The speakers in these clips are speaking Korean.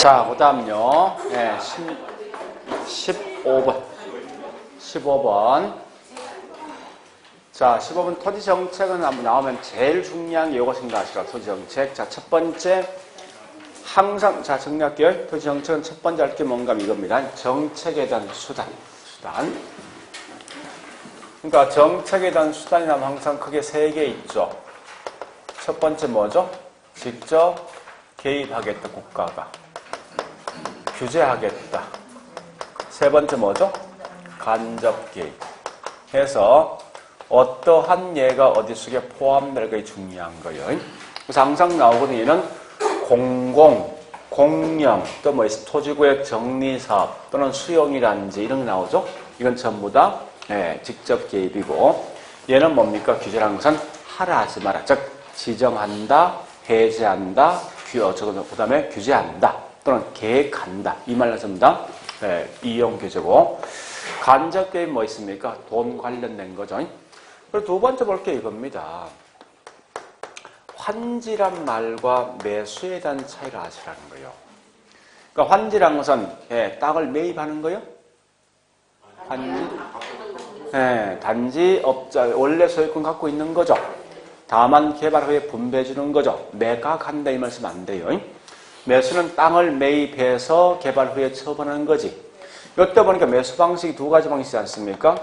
자, 그 다음요. 15번. 15번. 자, 15번 토지정책은 한번 나오면 제일 중요한 게 요거 생각하시라. 토지정책. 자, 첫 번째. 항상, 자, 정리할게요. 토지정책은 첫 번째 할 게 뭔가 이겁니다. 정책에 대한 수단. 그러니까 정책에 대한 수단이라면 항상 크게 세 개 있죠. 첫 번째 뭐죠? 직접 개입하겠다, 국가가. 규제하겠다. 세 번째 뭐죠? 간접 개입. 해서 어떠한 예가 어디 속에 포함될 게 중요한 거예요. 그래서 항상 나오거든요. 얘는 공공, 공영, 또 뭐 토지구역 정리사업 또는 수용이라든지 이런 게 나오죠. 이건 전부 다 직접 개입이고, 얘는 뭡니까? 규제라는 것은 하라 하지 마라. 즉 지정한다, 해제한다, 그 다음에 규제한다 또는 계획한다. 이 말은 전부 다 이용 규제고, 간접 개입 뭐 있습니까? 돈 관련된 거죠. 그리고 두 번째 볼 게 이겁니다. 환지란 말과 매수에 대한 차이를 아시라는 거예요. 그러니까 환지란 것은 땅을 매입하는 거예요. 환지. 단지 업자 원래 소유권 갖고 있는 거죠. 다만 개발 후에 분배해 주는 거죠. 매각한다 이 말씀 안 돼요. 매수는 땅을 매입해서 개발 후에 처분하는 거지. 이때 보니까 매수 방식이 두 가지 방식이지 않습니까?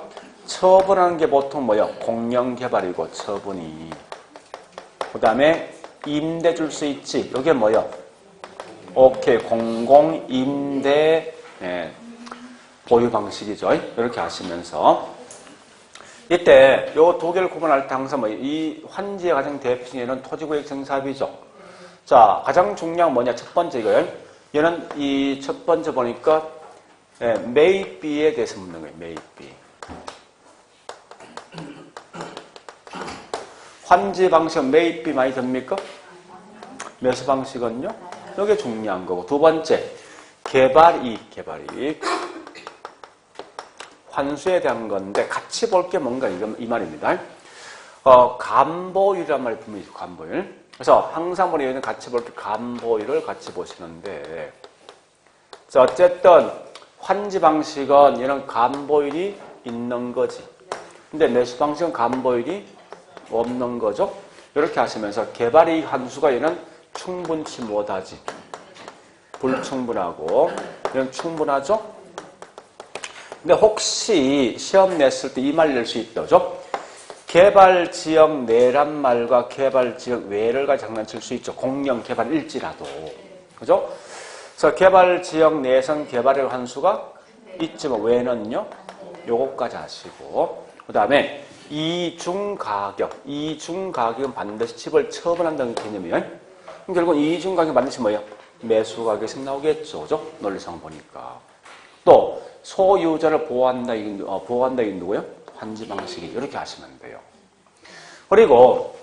처분하는 게 보통 뭐예요? 공영 개발이고 처분이. 그 다음에 임대 줄 수 있지. 이게 뭐예요? 오케이. 공공 임대 보유 방식이죠. 이렇게 하시면서 이때 요 두 개를 구분할 때 항상 이 환지의 가장 대표적인 토지구역 정사업이죠. 자, 가장 중요한 뭐냐? 첫 번째 이거예요. 얘는 이 첫 번째 보니까 매입비에 대해서 묻는 거예요. 매입비. 환지 방식은 매입비 많이 듭니까? 매수 방식은요? 이게 중요한 거고. 두 번째, 개발이익. 환수에 대한 건데 같이 볼 게 뭔가 이 말입니다. 감보율이란 말이 분명히 있어요. 감보율. 그래서 항상 보면 같이 볼 때 감보율을 같이 보시는데, 자, 어쨌든 환지 방식은 얘는 감보율이 있는 거지. 근데 매수 방식은 감보율이 없는 거죠. 이렇게 하시면서 개발이익 환수가 얘는 충분치 못하지. 불충분하고 얘는 충분하죠. 근데 혹시 시험 냈을 때 이 말 낼 수 있다죠? 개발지역 내란 말과 개발지역 외를 가지고 장난칠 수 있죠. 공영 개발일지라도. 그죠? 그래서 개발지역 내에선 개발의 환수가 있지만 외는요? 요거까지 하시고. 그 다음에 이중가격은 반드시 집을 처분한다는 개념이에요. 그럼 결국 이중가격 반드시 뭐예요? 매수가격이 나오겠죠. 그죠? 논리상 보니까. 또 소유자를 보호한다 이게 누구예요? 환지 방식이. 이렇게 하시면 돼요. 그리고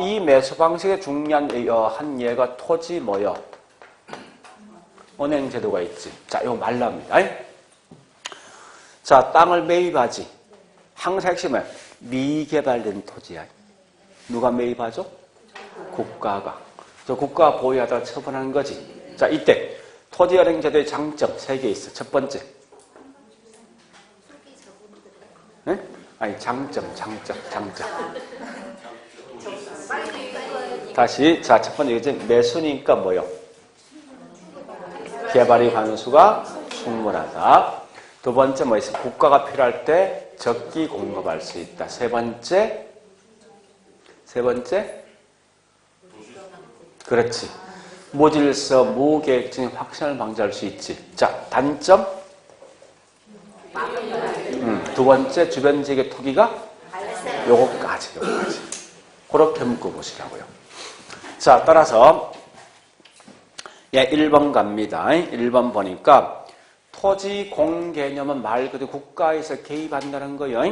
이 매수 방식의 중요한 한 예가 토지 뭐예요? 은행 제도가 있지. 자, 이거 말랍니다. 자, 땅을 매입하지. 항상 핵심은 미개발된 토지야. 누가 매입하죠? 국가가. 저 국가가 보유하다가 처분하는 거지. 자, 이때 토지은행 제도의 장점 3개 있어. 첫 번째. 네? 아니, 장점. 다시, 자, 첫 번째, 이제 매수니까 뭐요? 개발이 환수가 충분하다. 두 번째, 뭐 있어? 국가가 필요할 때 적기 공급할 수 있다. 세 번째. 그렇지. 무질서, 무계획적인 확산을 방지할 수 있지. 자, 단점. 두 번째, 주변 지역의 토기가 요거까지. 그렇게 묶어보시라고요. 자, 따라서 1번 갑니다. 1번 보니까 토지 공개념은 말 그대로 국가에서 개입한다는 거예요.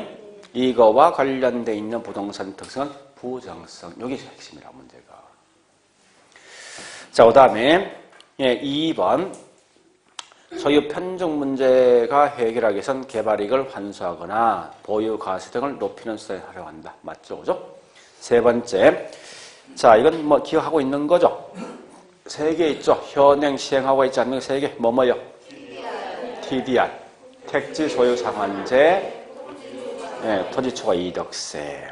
이거와 관련되어 있는 부동산 특성은 부정성. 이게 핵심이라 문제가. 자, 그 다음에 2번 소유 편중 문제가 해결하기 위해선 개발이익을 환수하거나 보유 과세 등을 높이는 수단을 하려고 한다. 맞죠? 그죠? 세 번째, 자, 이건 뭐 기억하고 있는 거죠? 세 개 있죠. 현행 시행하고 있지 않는 세 개. 뭐뭐요? TDR. 택지 소유 상한제. 네, 토지 초과 이득세.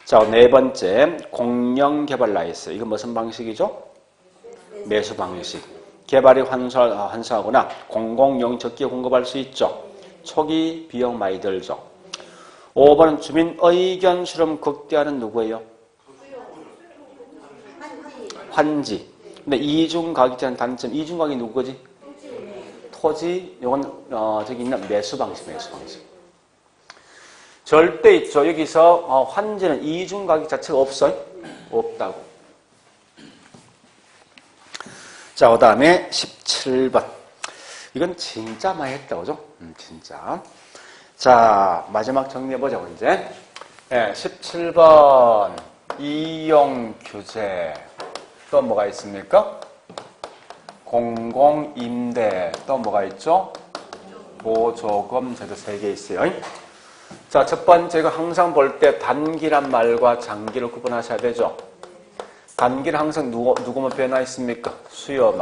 자, 네 번째. 공영 개발 라이스. 이건 무슨 방식이죠? 매수 방식. 개발이 환수하거나 공공용 적기에 공급할 수 있죠. 초기 비용 많이 들죠. 5번은 주민 의견 수렴 극대화는 누구예요? 환지. 근데 이중가격제는 단점. 이중가격이 누구지? 토지. 이건 저기 있는 매수 방식. 절대 있죠. 여기서 환지는 이중가격 자체가 없어요? 없다고. 자, 그 다음에 17번. 이건 진짜 많이 했다, 그죠? 진짜. 자, 마지막 정리해보자고, 이제. 네, 17번. 이용 규제. 또 뭐가 있습니까? 공공임대. 또 뭐가 있죠? 보조금 제도 3개 있어요. 자, 첫 번째, 이거 항상 볼 때 단기란 말과 장기를 구분하셔야 되죠. 단기는 항상 누구만 변화 있습니까? 수요만.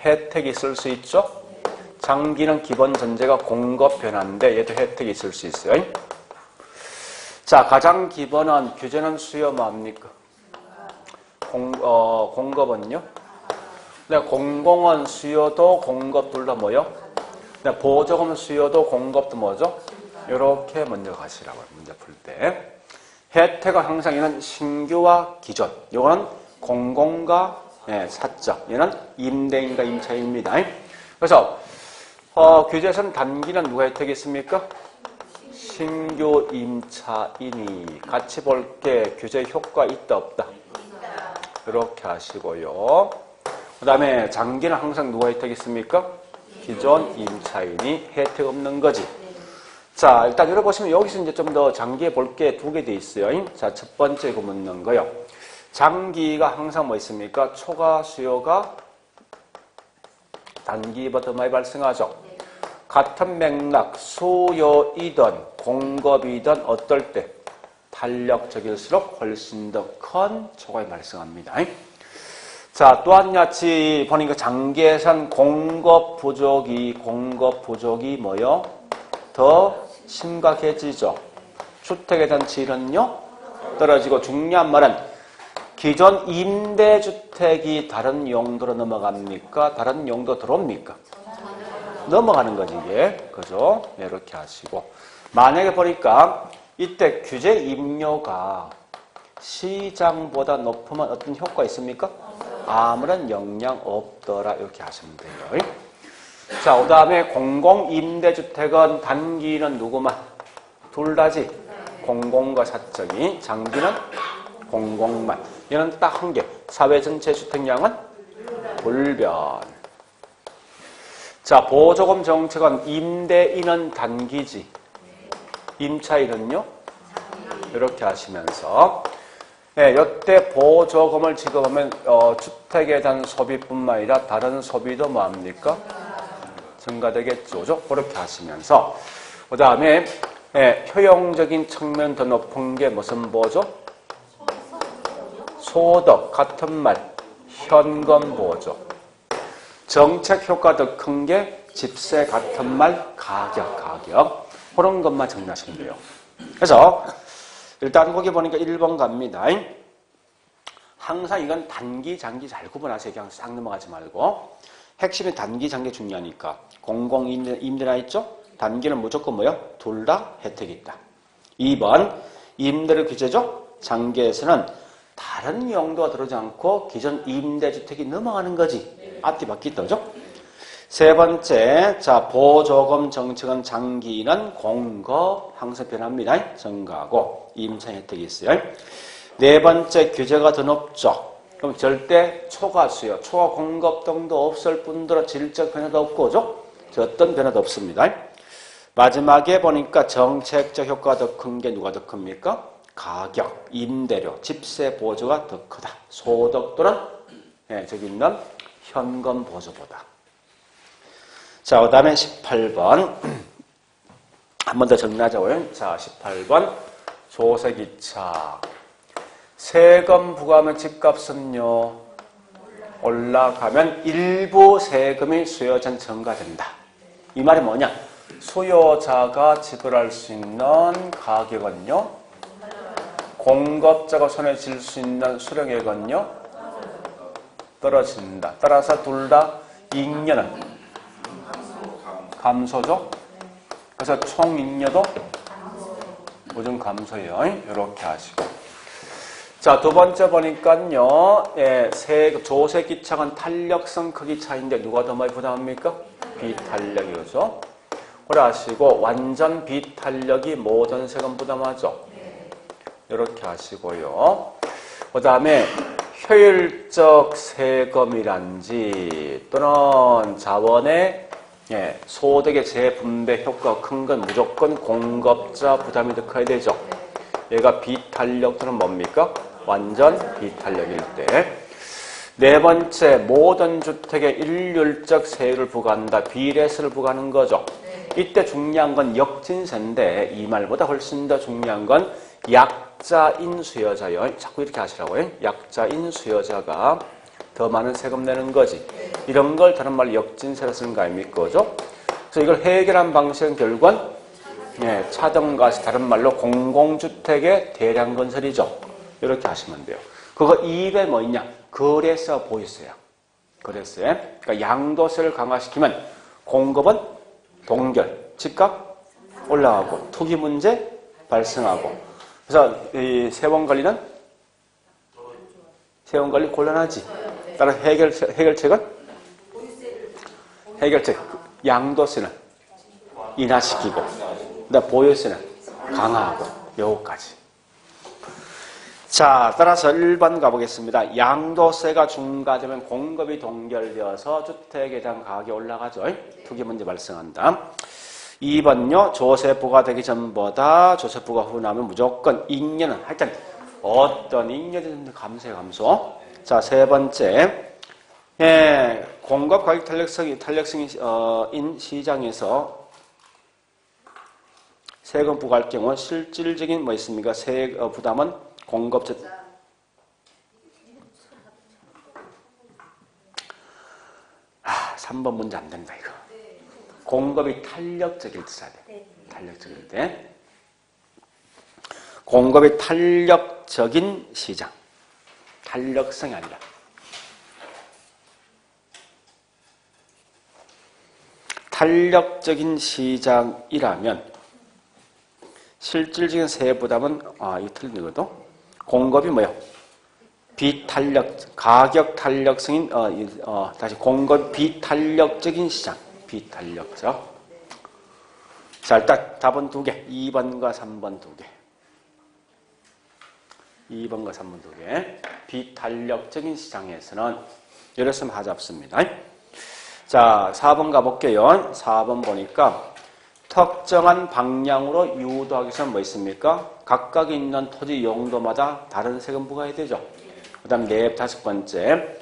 혜택이 있을 수 있죠? 장기는 기본 전제가 공급 변화인데 얘도 혜택이 있을 수 있어요. 자, 가장 기본은 규제는 수요 뭡니까? 공급은요? 네, 공공은 수요도 공급 둘 다 뭐요? 네, 보조금 수요도 공급도 뭐죠? 이렇게 먼저 가시라고요. 문제 풀 때. 혜택은 항상 얘는 신규와 기존. 이거는 공공과 사적. 얘는 임대인과 임차인입니다. 그래서 규제에서는 단기는 누가 혜택이 있습니까? 신규 임차인이. 같이 볼게. 규제 효과 있다 없다? 이렇게 하시고요. 그 다음에 장기는 항상 누가 혜택이 있습니까? 기존 임차인이 혜택 없는 거지. 자, 일단 열어보시면 여기서 이제 좀 더 장기에 볼 게 2개 돼 있어요. 자, 첫 번째 이거 묻는 거요. 장기가 항상 뭐 있습니까? 초과 수요가 단기보다 많이 발생하죠. 같은 맥락, 수요이든 공급이든 어떨 때 탄력적일수록 훨씬 더 큰 초과가 발생합니다. 자, 또한 같이 보니까 장기에선 공급 부족이 뭐요? 더 심각해지죠. 주택에 대한 질은요? 떨어지고 중요한 말은 기존 임대주택이 다른 용도로 넘어갑니까? 다른 용도 들어옵니까? 넘어가는 거지 이게. 그죠? 네, 이렇게 하시고 만약에 보니까 이때 규제 임료가 시장보다 높으면 어떤 효과 있습니까? 아무런 영향 없더라. 이렇게 하시면 돼요. 자, 그 다음에 공공임대주택은 단기는 누구만? 둘 다지. 공공과 사적이. 장기는 공공만. 얘는 딱 한 개. 사회 전체 주택량은 불변. 자, 보조금 정책은 임대인은 단기지. 임차인은요? 이렇게 하시면서. 네, 이때 보조금을 지급하면 주택에 대한 소비뿐만 아니라 다른 소비도 뭐합니까? 증가되겠죠. 그죠? 그렇게 하시면서 그 다음에 효용적인 측면 더 높은 게 무슨 보조? 소득 같은 말 현금 보조. 정책 효과 더 큰 게 집세 같은 말 가격. 그런 것만 정리하시면 돼요. 그래서 일단 거기 보니까 1번 갑니다. 항상 이건 단기, 장기 잘 구분하세요. 그냥 싹 넘어가지 말고. 핵심이 단기, 장기 중요하니까. 공공임대나 있죠? 단기는 무조건 뭐요? 둘 다 혜택이 있다. 2번, 임대료 규제죠? 장기에서는 다른 용도가 들어오지 않고 기존 임대주택이 넘어가는 거지. 앞뒤 바뀌었다, 그죠? 세 번째, 자, 보조금 정책은 장기는 공급 항상 변합니다. 증가하고 임차 혜택이 있어요. 네 번째, 규제가 더 높죠. 그럼 절대 초과 수요, 초과 공급 등도 없을 뿐더러 질적 변화도 없고, 그죠? 어떤 변화도 없습니다. 마지막에 보니까 정책적 효과가 더 큰 게 누가 더 큽니까? 가격, 임대료, 집세 보조가 더 크다. 소득 또는 저기 있는 현금 보조보다. 자, 그 다음에 18번. 한 번 더 정리하자고요. 자, 18번. 조세기차. 세금 부과하면 집값은요? 올라가면 일부 세금이 수요자는 증가된다. 이 말이 뭐냐? 수요자가 지불할 수 있는 가격은요, 공급자가 손에 쥘 수 있는 수령액은요, 떨어진다. 따라서 둘 다 잉여는 감소죠. 그래서 총 잉여도 무슨 감소예요. 이렇게 하시고. 자, 두 번째 보니까요, 조세 기차은 탄력성 크기 차이인데 누가 더 많이 부담합니까? 비탄력이, 그죠? 그래 하시고, 완전 비탄력이 모든 세금 부담하죠? 이렇게 하시고요. 그 다음에 효율적 세금이란지 또는 자원의 소득의 재분배 효과가 큰 건 무조건 공급자 부담이 더 커야 되죠. 얘가 비탄력 또는 뭡니까? 완전 비탄력일 때. 네 번째, 모든 주택에 일률적 세율을 부과한다. 비례세를 부과하는 거죠. 이때 중요한 건 역진세인데 이 말보다 훨씬 더 중요한 건 약자인 수요자요. 자꾸 이렇게 하시라고요. 약자인 수요자가 더 많은 세금 내는 거지. 이런 걸 다른 말로 역진세라 쓰는 거 아닙니까? 그죠? 그래서 이걸 해결한 방식은 결국은 차등가시, 다른 말로 공공주택의 대량 건설이죠. 이렇게 하시면 돼요. 그거 이입에 뭐 있냐? 거래세, 보유세야. 거래세. 그러니까 양도세를 강화시키면 공급은 동결, 집값 올라가고 투기 문제 발생하고. 그래서 이 세원관리는 세원관리 곤란하지. 따라서 해결책은 양도세는 인하시키고, 그다음 보유세는 강화하고, 요거까지. 자, 따라서 1번 가보겠습니다. 양도세가 중과되면 공급이 동결되어서 주택에 대한 가격이 올라가죠. 투기 문제 발생한다. 2번요. 조세 부과되기 전보다 조세 부과 후 나면 무조건 잉여는 하여튼 어떤 잉여든 감소. 자, 세 번째. 공급 가격 탄력성인 시장에서 세금 부과할 경우 실질적인 뭐 있습니까? 부담은 공급자 3번 문제 안 된다 이거. 공급이 탄력적일 때 써야 돼. 탄력적일 때. 공급이 탄력적인 시장. 탄력성이 아니라. 탄력적인 시장이라면 실질적인 세액 부담은 이거 틀리거든. 공급이 뭐예요? 비탄력, 가격 탄력성인 다시 공급 비탄력적인 시장. 비탄력적. 자, 일단 답은 두 개. 2번과 3번 두 개. 2번과 3번 두 개. 비탄력적인 시장에서는 이랬으면 하잡습니다. 자, 4번 가볼게요. 4번 보니까 특정한 방향으로 유도하기 위해서는 뭐 있습니까? 각각 있는 토지 용도마다 다른 세금 부과해야 되죠. 그 다음 다섯 번째.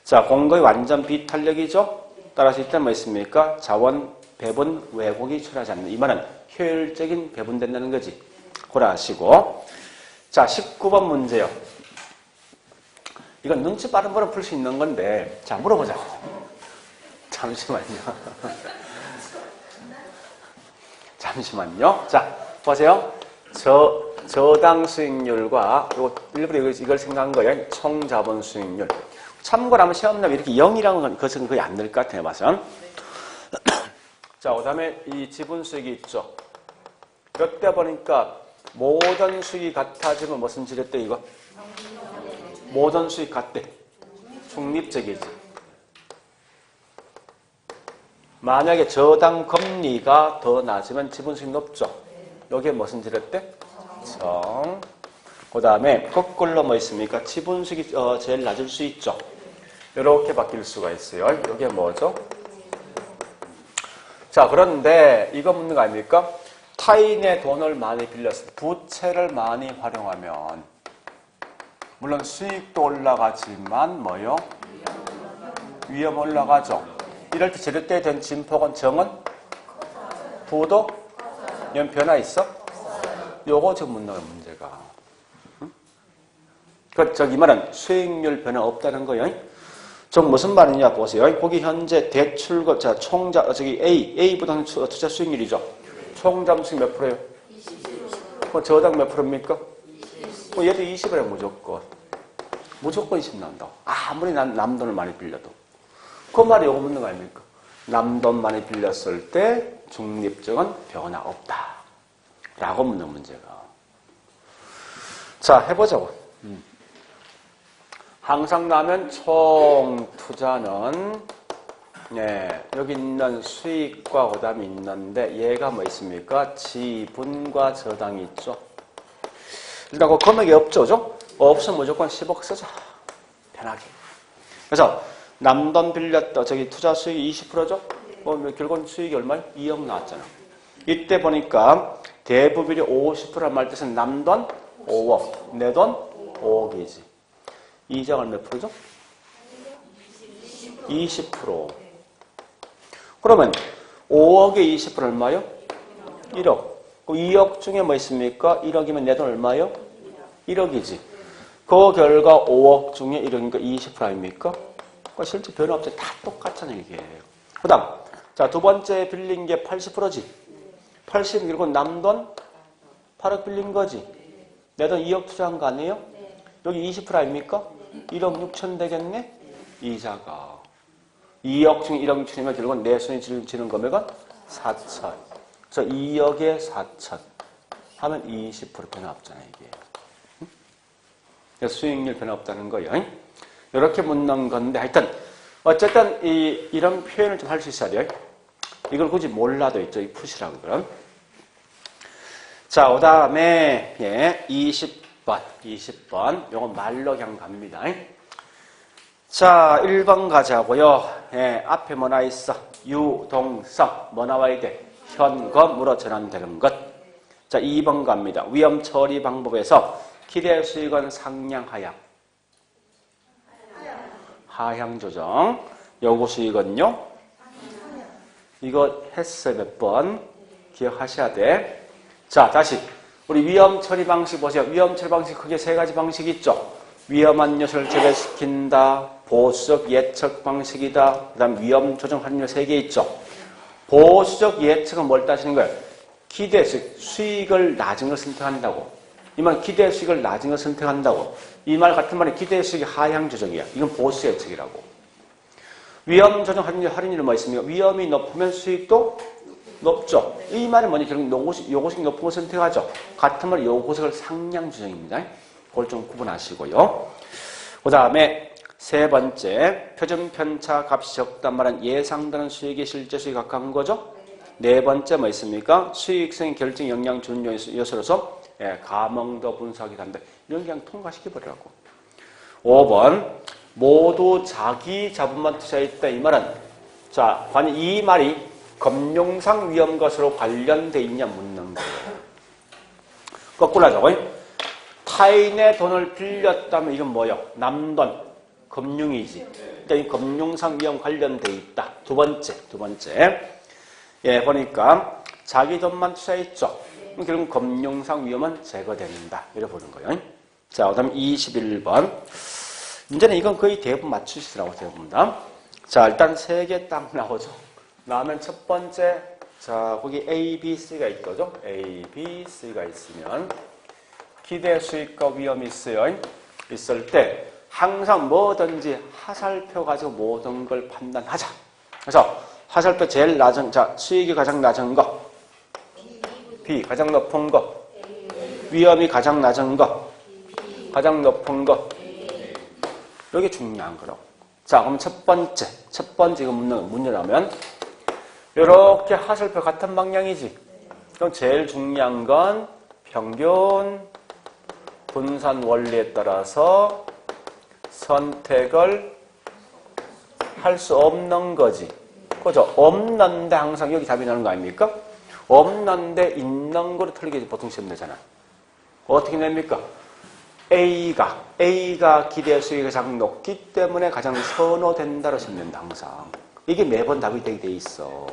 자, 공급이 완전 비탄력이죠. 따라서 이때 뭐 있습니까? 자원 배분 왜곡이 처리하지 않는. 이 말은 효율적인 배분된다는 거지. 고라 하시고. 자, 19번 문제요. 이건 눈치 빠른 거로 풀 수 있는 건데, 자, 물어보자. 잠시만요. 잠시만요. 자, 보세요. 저당 수익률과, 일부러 이걸 생각한 거예요. 총 자본 수익률. 참고로 하면 시험 나면 이렇게 0이라는 것은 거의 안 될 것 같아요. 봐서. 자, 그 다음에 이 지분 수익이 있죠. 이때 보니까 모든 수익이 같아지면 무슨 지랬대, 이거? 모든 수익 같대. 중립적이지. 만약에 저당 금리가 더 낮으면 지분 수익 높죠. 여기에 무슨 지랬대? 정. 그 다음에 거꾸로 뭐 있습니까? 지분 수익이 제일 낮을 수 있죠. 이렇게 바뀔 수가 있어요. 이게 뭐죠? 자, 그런데 이거 묻는 거 아닙니까? 타인의 돈을 많이 빌려서 부채를 많이 활용하면 물론 수익도 올라가지만 뭐요? 위험 올라가죠. 이럴 때 제대로 된 진폭은 정은? 부도? 이런 변화 있어? 요거 지금 묻는 거예요, 문제가. 응? 이 말은 수익률 변화 없다는 거예요. 즉 무슨 말이냐 보세요. 거기 현재 대출금, 자, A 부동산 투자 수익률이죠. 총 잠수익 몇 프로예요? 20%. 저당 몇 프로입니까? 얘도 20이래 무조건. 무조건 20 나온다. 아무리 남돈을 많이 빌려도. 그 말이 요거 묻는 거 아닙니까? 남돈 많이 빌렸을 때 중립적은 변화 없다. 라고 묻는 문제가. 자, 해보자고. 항상 나면 총 투자는 여기 있는 수익과 그 다음에 있는데 얘가 뭐 있습니까? 지분과 저당이 있죠. 일단 그 금액이 없죠, 그죠? 없으면 무조건 10억 쓰자. 편하게. 그래서 남돈 빌렸다. 저기 투자 수익이 20%죠? 결국은 수익이 얼마요? 2억 나왔잖아. 이때 보니까 대부비율이 50%란 말 뜻은 남돈 5억, 내 돈 5억이지. 이자가 몇 프로죠? 20%. 그러면 5억에 20% 얼마요? 1억. 2억 중에 뭐 있습니까? 1억이면 내 돈 얼마요? 1억이지. 그 결과 5억 중에 1억이니까 20% 아닙니까? 그러니까 실제 변화 없이 다 똑같잖아요, 이게. 그 다음, 자, 두 번째 빌린 게 80%지. 80, 그리고 남돈 8억 빌린 거지. 내 돈 2억 투자한 거 아니에요? 여기 20% 아닙니까? 1억 6천 되겠네? 이자가. 2억 중에 1억 6천이면 결국은 내 손이 지는 금액은 4천. 그래서 2억에 4천 하면 20% 변화 없잖아요, 이게. 수익률 변화 없다는 거예요. 이렇게 묻는 건데, 하여튼, 어쨌든, 이런 표현을 좀 할 수 있어야 돼요. 이걸 굳이 몰라도 있죠, 이 푸시라고, 그럼. 자, 그 다음에, 20번. 요건 말로 그냥 갑니다. 자, 1번 가자고요. 앞에 뭐 나와 있어? 유동성. 뭐 나와야 돼? 현금으로 전환되는 것. 자, 2번 갑니다. 위험 처리 방법에서 기대 수익은 상향, 하향. 하향 조정. 요구 수익은요? 이거 했어요, 몇 번. 기억하셔야 돼. 자, 다시. 우리 위험 처리 방식 보세요. 위험 처리 방식 크게 세 가지 방식이 있죠. 위험한 요소를 제외시킨다. 보수적 예측 방식이다. 그 다음 위험 조정 확률 3개 있죠. 보수적 예측은 뭘 따지는 거예요? 기대 수익, 수익을 낮은 걸 선택한다고. 이 말 기대 수익을 낮은 걸 선택한다고. 이 말 같은 말이 기대 수익이 하향 조정이야. 이건 보수 예측이라고. 위험 조정 할인율은 뭐 있습니까? 위험이 높으면 수익도 높죠. 이 말이 뭐냐? 결국 요구수익 높은 걸 선택하죠. 같은 말 요구수익을 상향 조정입니다. 그걸 좀 구분하시고요. 그 다음에 세 번째, 표준 편차 값이 적단 말은 예상되는 수익이 실제 수익에 가까운 거죠. 네 번째 뭐 있습니까? 수익성의 결정 영향 주는 요소로서 가망도 분석이 된다. 이런 그냥 통과시켜버리라고. 5번, 모두 자기 자본만 투자했다. 이 말은, 자, 과연 이 말이 금융상 위험 것으로 관련돼 있냐 묻는 거예요. 거꾸로 하자고. 타인의 돈을 빌렸다면 이건 뭐요? 남돈, 금융이지. 그러니까 이 금융상 위험 관련돼 있다. 두 번째. 보니까 자기 돈만 투자했죠. 결국 금융상 위험은 제거된다. 이렇게 보는 거예요. 자, 그 다음에 21번. 이제는 이건 거의 대부분 맞추시더라고, 대부분 다. 자, 일단 3개 딱 나오죠. 나오면 첫 번째, 자, 거기 A, B, C가 있거죠. A, B, C가 있으면 기대 수익과 위험이 있어요. 있을 때 항상 뭐든지 하살표 가지고 모든 걸 판단하자. 그래서 하살표 제일 낮은, 자, 수익이 가장 낮은 거, B, 가장 높은 거, 위험이 가장 낮은 거, 가장 높은 거. 이게 중요한 거라고. 자, 그럼 첫 번째 이거 문제라면 이렇게 하살표 같은 방향이지. 그럼 제일 중요한 건 평균 분산 원리에 따라서 선택을 할 수 없는 거지. 그죠? 없는데 항상 여기 답이 나오는 거 아닙니까? 없는데 있는 거로 틀리게 보통 시험 내잖아. 어떻게 냅니까? A가 기대 수익이 가장 높기 때문에 가장 선호된다로 시험 낸다, 항상. 이게 매번 답이 되게 돼 있어.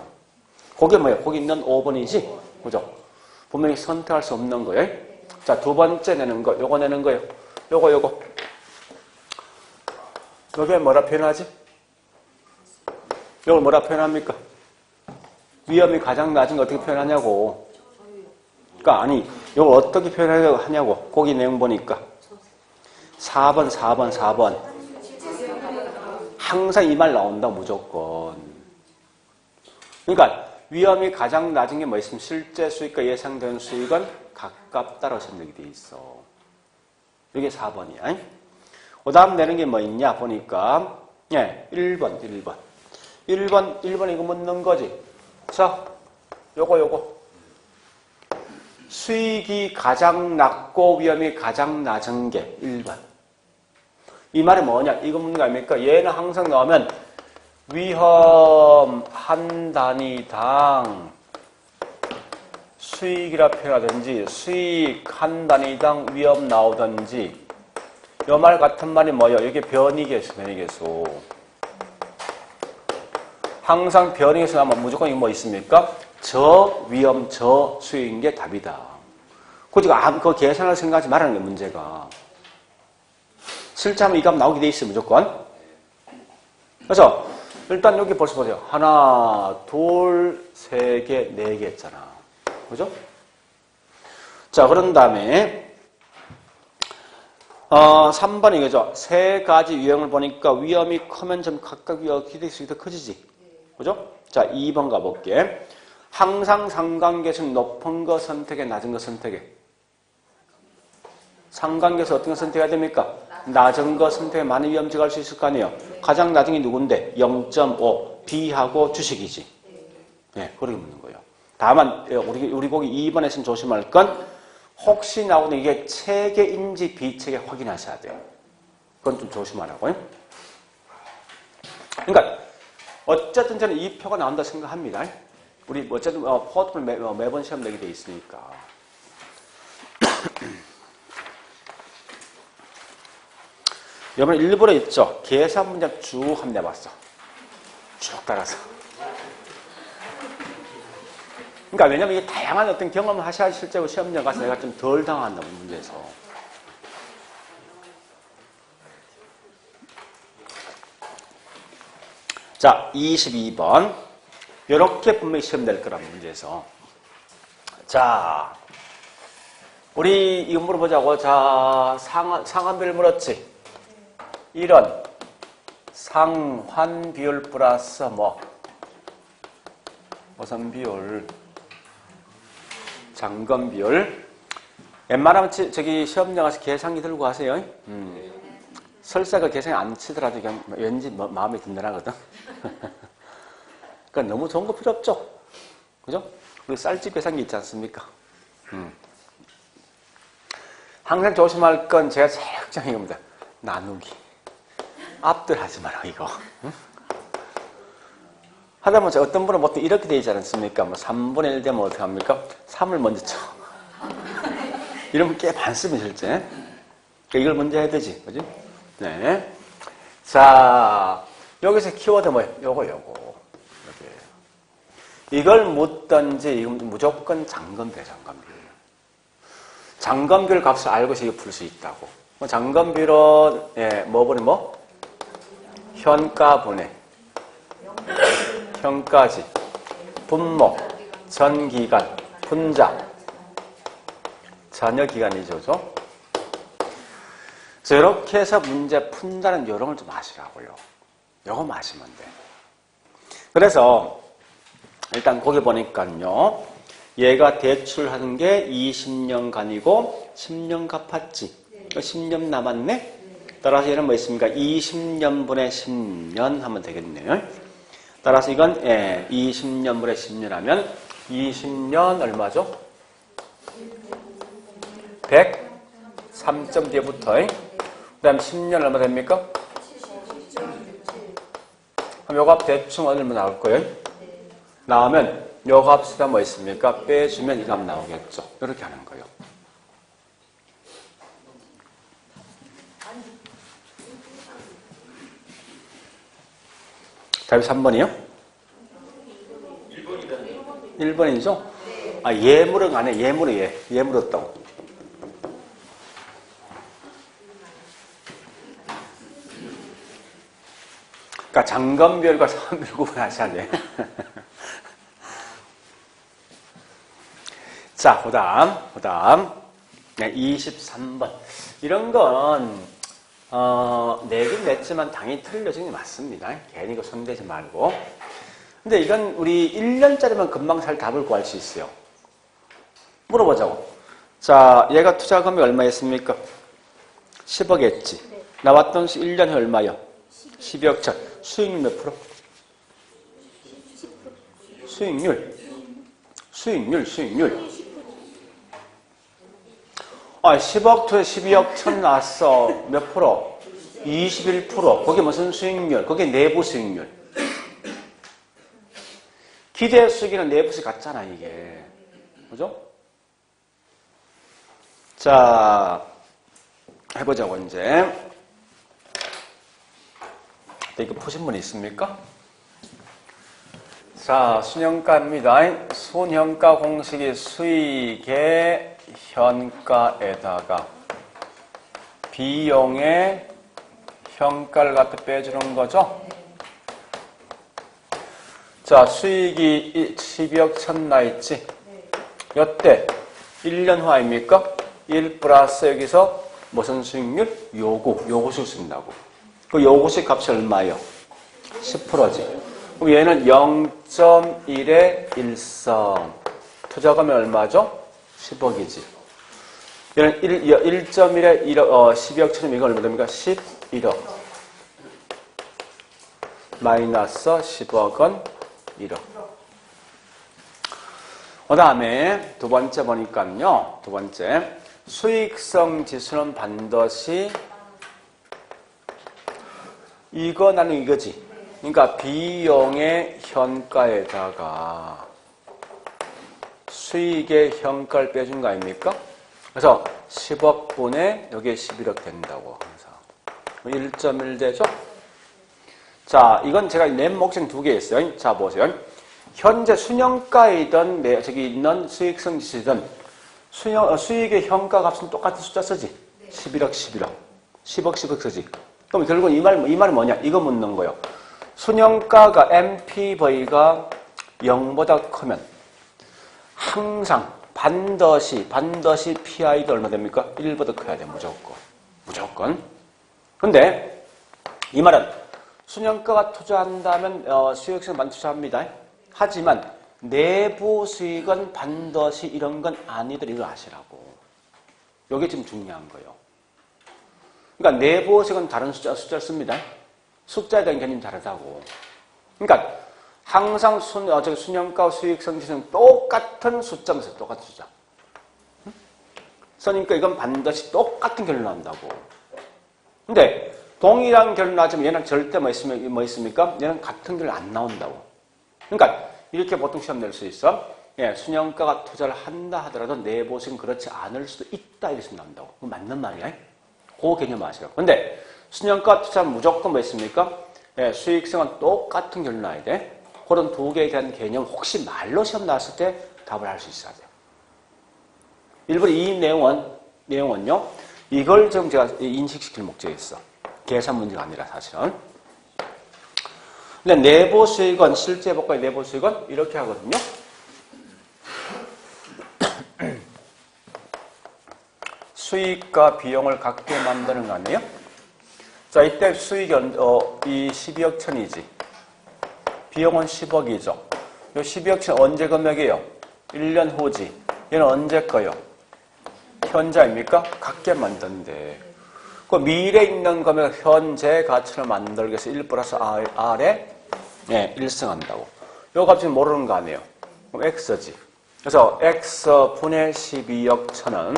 그게 뭐예요? 거기 있는 5번이지? 그죠? 분명히 선택할 수 없는 거예요. 자, 두 번째 내는 거, 요거 내는 거예요. 요거. 여기에 뭐라 표현하지? 이걸 뭐라 표현합니까? 위험이 가장 낮은 거 어떻게 표현하냐고. 그러니까 아니 이걸 어떻게 표현하냐고. 거기 내용 보니까 4번 항상 이 말 나온다 무조건. 그러니까 위험이 가장 낮은 게 뭐 있으면 실제 수익과 예상되는 수익은 가깝다라고 설명이 돼 있어. 이게 4번이야. 그 다음 내는 게 뭐 있냐 보니까 1번 이거 묻는 거지. 자, 요거 수익이 가장 낮고 위험이 가장 낮은 게 1번. 이 말이 뭐냐? 이거 묻는 거 아닙니까? 얘는 항상 나오면 위험 한 단위당 수익이라 표현하든지 수익 한 단위당 위험 나오든지 요 말 같은 말이 뭐예요? 이게 변이계수. 항상 변이계수 나오면 무조건 이거 뭐 있습니까? 저 위험, 저 수익인 게 답이다. 굳이 그 계산을 생각하지 말라는 게 문제가. 실제 하면 이 값 나오게 돼 있어요, 무조건. 그래서 일단 여기 벌써 보세요. 하나, 둘, 세 개, 네 개 했잖아. 그죠? 자, 그런 다음에 3번 이거죠. 세 가지 유형을 보니까 위험이 크면 좀 각각 기대수익이 더 커지지. 그죠? 자, 2번 가볼게. 항상 상관계수는 높은 거 선택해, 낮은 거 선택해. 상관계수 어떤 거 선택해야 됩니까? 낮은 거 선택해 많은 위험지 갈 수 있을 거 아니에요. 가장 낮은 게 누군데? 0.5. B하고 주식이지. 네, 그렇게 묻는 거예요. 다만 우리 보기 2번에서는 조심할 건 혹시 나오는 이게 체계인지 비체계 확인하셔야 돼요. 그건 좀 조심하라고요. 그러니까 어쨌든 저는 이 표가 나온다 생각합니다. 우리 어쨌든 포트를 매번 시험 내게 돼 있으니까. 이번에 일부러 있죠. 계산 문제 쭉 한번 내봤어. 쭉 따라서. 그러니까 왜냐면 이게 다양한 어떤 경험을 하셔야 실제로 시험장 가서 내가 좀 덜 당한다고 문제에서. 자, 22번. 이렇게 분명히 시험 낼 거란 문제에서. 자, 우리 이거 물어보자고. 자, 상환비율 물었지. 이런 상환 비율 플러스 보선 비율, 잔금 비율. 웬만하면 저기 시험장 가서 계산기 들고 가세요. 설사 그 계산이 안 치더라도 그냥 왠지 마음에 든든하거든. 그러니까 너무 좋은 거 필요 없죠. 그죠? 우리 쌀집 계산기 있지 않습니까? 항상 조심할 건 제가 제일 걱정인 겁니다. 나누기. 앞들 하지 마라, 이거. 응? 하다 보면 어떤 분은 보통 이렇게 되어 있지 않습니까? 3분의 1 되면 어떻게 합니까? 3을 먼저 쳐. 이러면 꽤 많습니다, 실제. 그러니까 이걸 먼저 해야 되지. 그지? 네. 자, 여기서 키워드 뭐예요? 요거. 이걸 묻든지, 이건 무조건 잔금비율. 잔금비율 값을 알고서 이거 풀 수 있다고. 잔금비율은, 현가분해. 현가지, 분모, 전기간, 분자, 잔여기간이죠. 그래서 이렇게 해서 문제 푼다는 요령을 좀 아시라고요. 요거 마시면 돼. 그래서 일단 거기 보니까요. 얘가 대출하는 게 20년간이고 10년 갚았지. 10년 남았네. 따라서 얘는 뭐 있습니까? 20년분의 10년 하면 되겠네요. 따라서 이건 20년분의 10년 하면 20년 얼마죠? 103점 뒤에부터 그 다음 10년 얼마 됩니까? 그럼 요 값 대충 얼마 나올 거예요? 나오면 요 값에다 뭐 있습니까? 빼주면 이 값 나오겠죠. 이렇게 하는 거예요. 답이 3번이요? 1번이죠? 아, 예물은 안 해. 얘 물었다고. 그러니까 그러니까 잔금비율과 사은비율 구분하셔야 돼. 자, 그 다음. 네, 23번. 이런 건, 내긴 냈지만 당연히 틀려진 게 맞습니다. 괜히 이거 손대지 말고. 근데 이건 우리 1년짜리면 금방 잘 답을 구할 수 있어요. 물어보자고. 자, 얘가 투자금이 얼마였습니까? 10억 했지. 나왔던 수 1년에 얼마요? 12억 천. 수익률 몇 프로? 수익률. 10억 투에 12억 천 나왔어. 몇 프로? 21%. 그게 무슨 수익률? 그게 내부 수익률. 기대 수익이랑 내부 수익 같잖아, 이게. 그죠? 자, 해보자고, 이제. 이거 푸신 분 있습니까? 자, 순현가입니다. 순현가 공식이 수익의 현가에다가 비용의 현가를 갖다 빼주는 거죠. 자, 수익이 12억 천 나있지? 여태 1년 후 아닙니까? 1 플러스 여기서 무슨 수익률? 요구 수익 쓴다고. 그 요구 수익 값이 얼마예요? 10%지. 그럼 얘는 0.1의 1선. 투자금이 얼마죠? 10억이지. 얘는 1.1에 12억 천이면 이건 얼마 됩니까? 11억. 마이너스 10억은 1억. 그 다음에 두 번째 보니까요. 두 번째. 수익성 지수는 반드시 이거 나는 이거지. 그러니까 비용의 현가에다가 수익의 현가를 빼준 거 아닙니까? 그래서 10억 분의 여기에 11억 된다고. 그래서 1.1 되죠? 자, 이건 제가 낸 목적 두 개 있어요. 자, 보세요. 현재 순현가이든 저기 있는 수익성 지수든 수익의 현가 값은 똑같은 숫자 쓰지? 11억. 10억 쓰지? 그럼 결국 이 말은 뭐냐? 이거 묻는 거예요. 순현가가 MPV가 0보다 크면 항상 반드시 PI도 얼마 됩니까? 1보다 커야 돼. 무조건. 근데 이 말은 순현가가 투자한다면 수익성 투자합니다. 하지만 내부 수익은 반드시 이런 건 아니들 이걸 아시라고. 이게 지금 중요한 거예요. 그러니까 내부 수익은 다른 숫자를 씁니다. 숫자에 대한 개념이 다르다고. 그러니까 항상 순현가 수익성 지수는 똑같은 숫자면서 똑같은 숫자. 그러니까 이건 반드시 똑같은 결론 난다고. 근데 동일한 결론 나지만 얘는 절대 뭐 있습니까? 얘는 같은 결론 안 나온다고. 그러니까 이렇게 보통 시험 낼 수 있어. 예, 순현가가 투자를 한다 하더라도 내부 수익은 그렇지 않을 수도 있다 이렇게 나온다고. 그건 맞는 말이야. 그 개념 아시라고. 근데 순현가 투자는 무조건 뭐 있습니까? 예, 수익성은 똑같은 결론 나야 돼. 그런 두 개에 대한 개념 혹시 말로 시험 나왔을 때 답을 할 수 있어야 돼요. 일부러 이 내용은요. 이걸 좀 제가 인식시킬 목적이 있어. 계산 문제가 아니라 사실은. 근데 내부 수익은 실제 복과의 내부 수익은 이렇게 하거든요. 수익과 비용을 같게 만드는 거 아니에요? 자, 이때 수익이 이 12억 천이지. 비용은 10억이죠. 이 12억 천 언제 금액이에요? 1년 후지. 얘는 언제 거요? 현재입니까? 같게 만든대. 그 미래에 있는 금액 현재 가치를 만들기 위해서 1 플러스 R에 1승한다고. 이 값이 모르는 거 아니에요? 그럼 X지. 그래서 X분의 12억 천은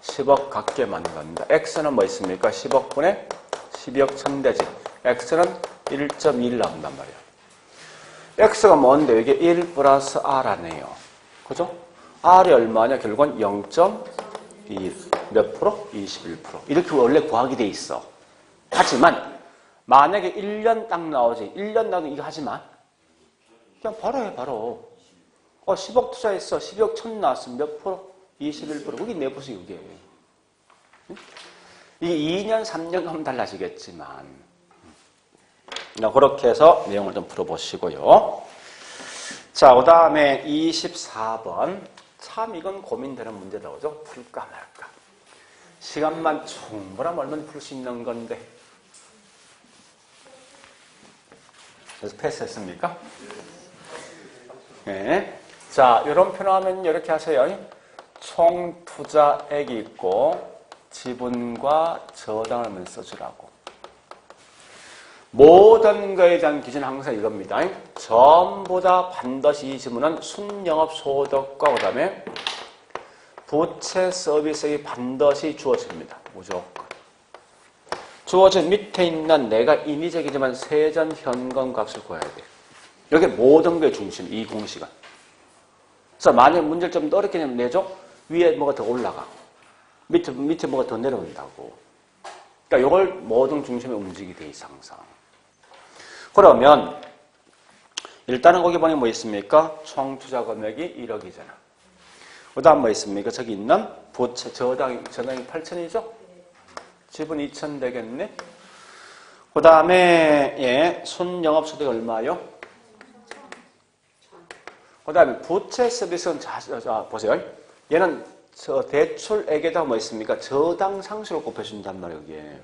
10억 같게 만든다. X는 뭐 있습니까? 10억 분의 12억 천 되지. X는 1.1 나온단 말이에요. X가 뭔데? 이게 1 플러스 R 아니에요. 그죠? R이 얼마냐? 결국은 0.2. 몇 프로? 21%. 이렇게 원래 구하게 돼 있어. 하지만 만약에 1년 딱 나오지. 1년 나오면 이거 하지 마. 그냥 바로 해, 바로. 10억 투자했어. 12억 천 나왔으면 몇 프로? 21%. 그게 내부 수익, 이게. 이게 2년, 3년 가면 달라지겠지만. 그렇게 해서 내용을 좀 풀어보시고요. 자, 그 다음에 24번. 참 이건 고민되는 문제다. 그죠? 풀까 말까. 시간만 충분하면 얼마나 풀 수 있는 건데. 그래서 패스했습니까? 네. 자, 이런 표현하면 이렇게 하세요. 총 투자액이 있고 지분과 저당을 한번 써주라고. 모든 거에 대한 기준은 항상 이겁니다. 전부 다 반드시 이 지문은 순영업소득과 그 다음에 부채 서비스액이 반드시 주어집니다. 무조건. 주어진 밑에 있는 내가 인위적이지만 세전 현금 값을 구해야 돼요. 여기 모든 거의 중심, 이 공식은. 그래서 만약 문제를 좀 더 어렵게 내죠? 위에 뭐가 더 올라가고 밑에 뭐가 더 내려온다고. 그러니까 이걸 모든 중심에 움직이게 돼 있어 항상. 그러면 일단은 거기 보니 뭐 있습니까? 총 투자 금액이 1억이잖아. 그 다음 뭐 있습니까? 저기 있는 부채 저당이 8천이죠? 지분 2천 되겠네. 그 다음에 순영업소득이 얼마요? 그 다음에 부채 서비스는 자, 보세요. 얘는 저 대출액에다 뭐 있습니까? 저당 상수를 곱해준단 말이에요, 여기에.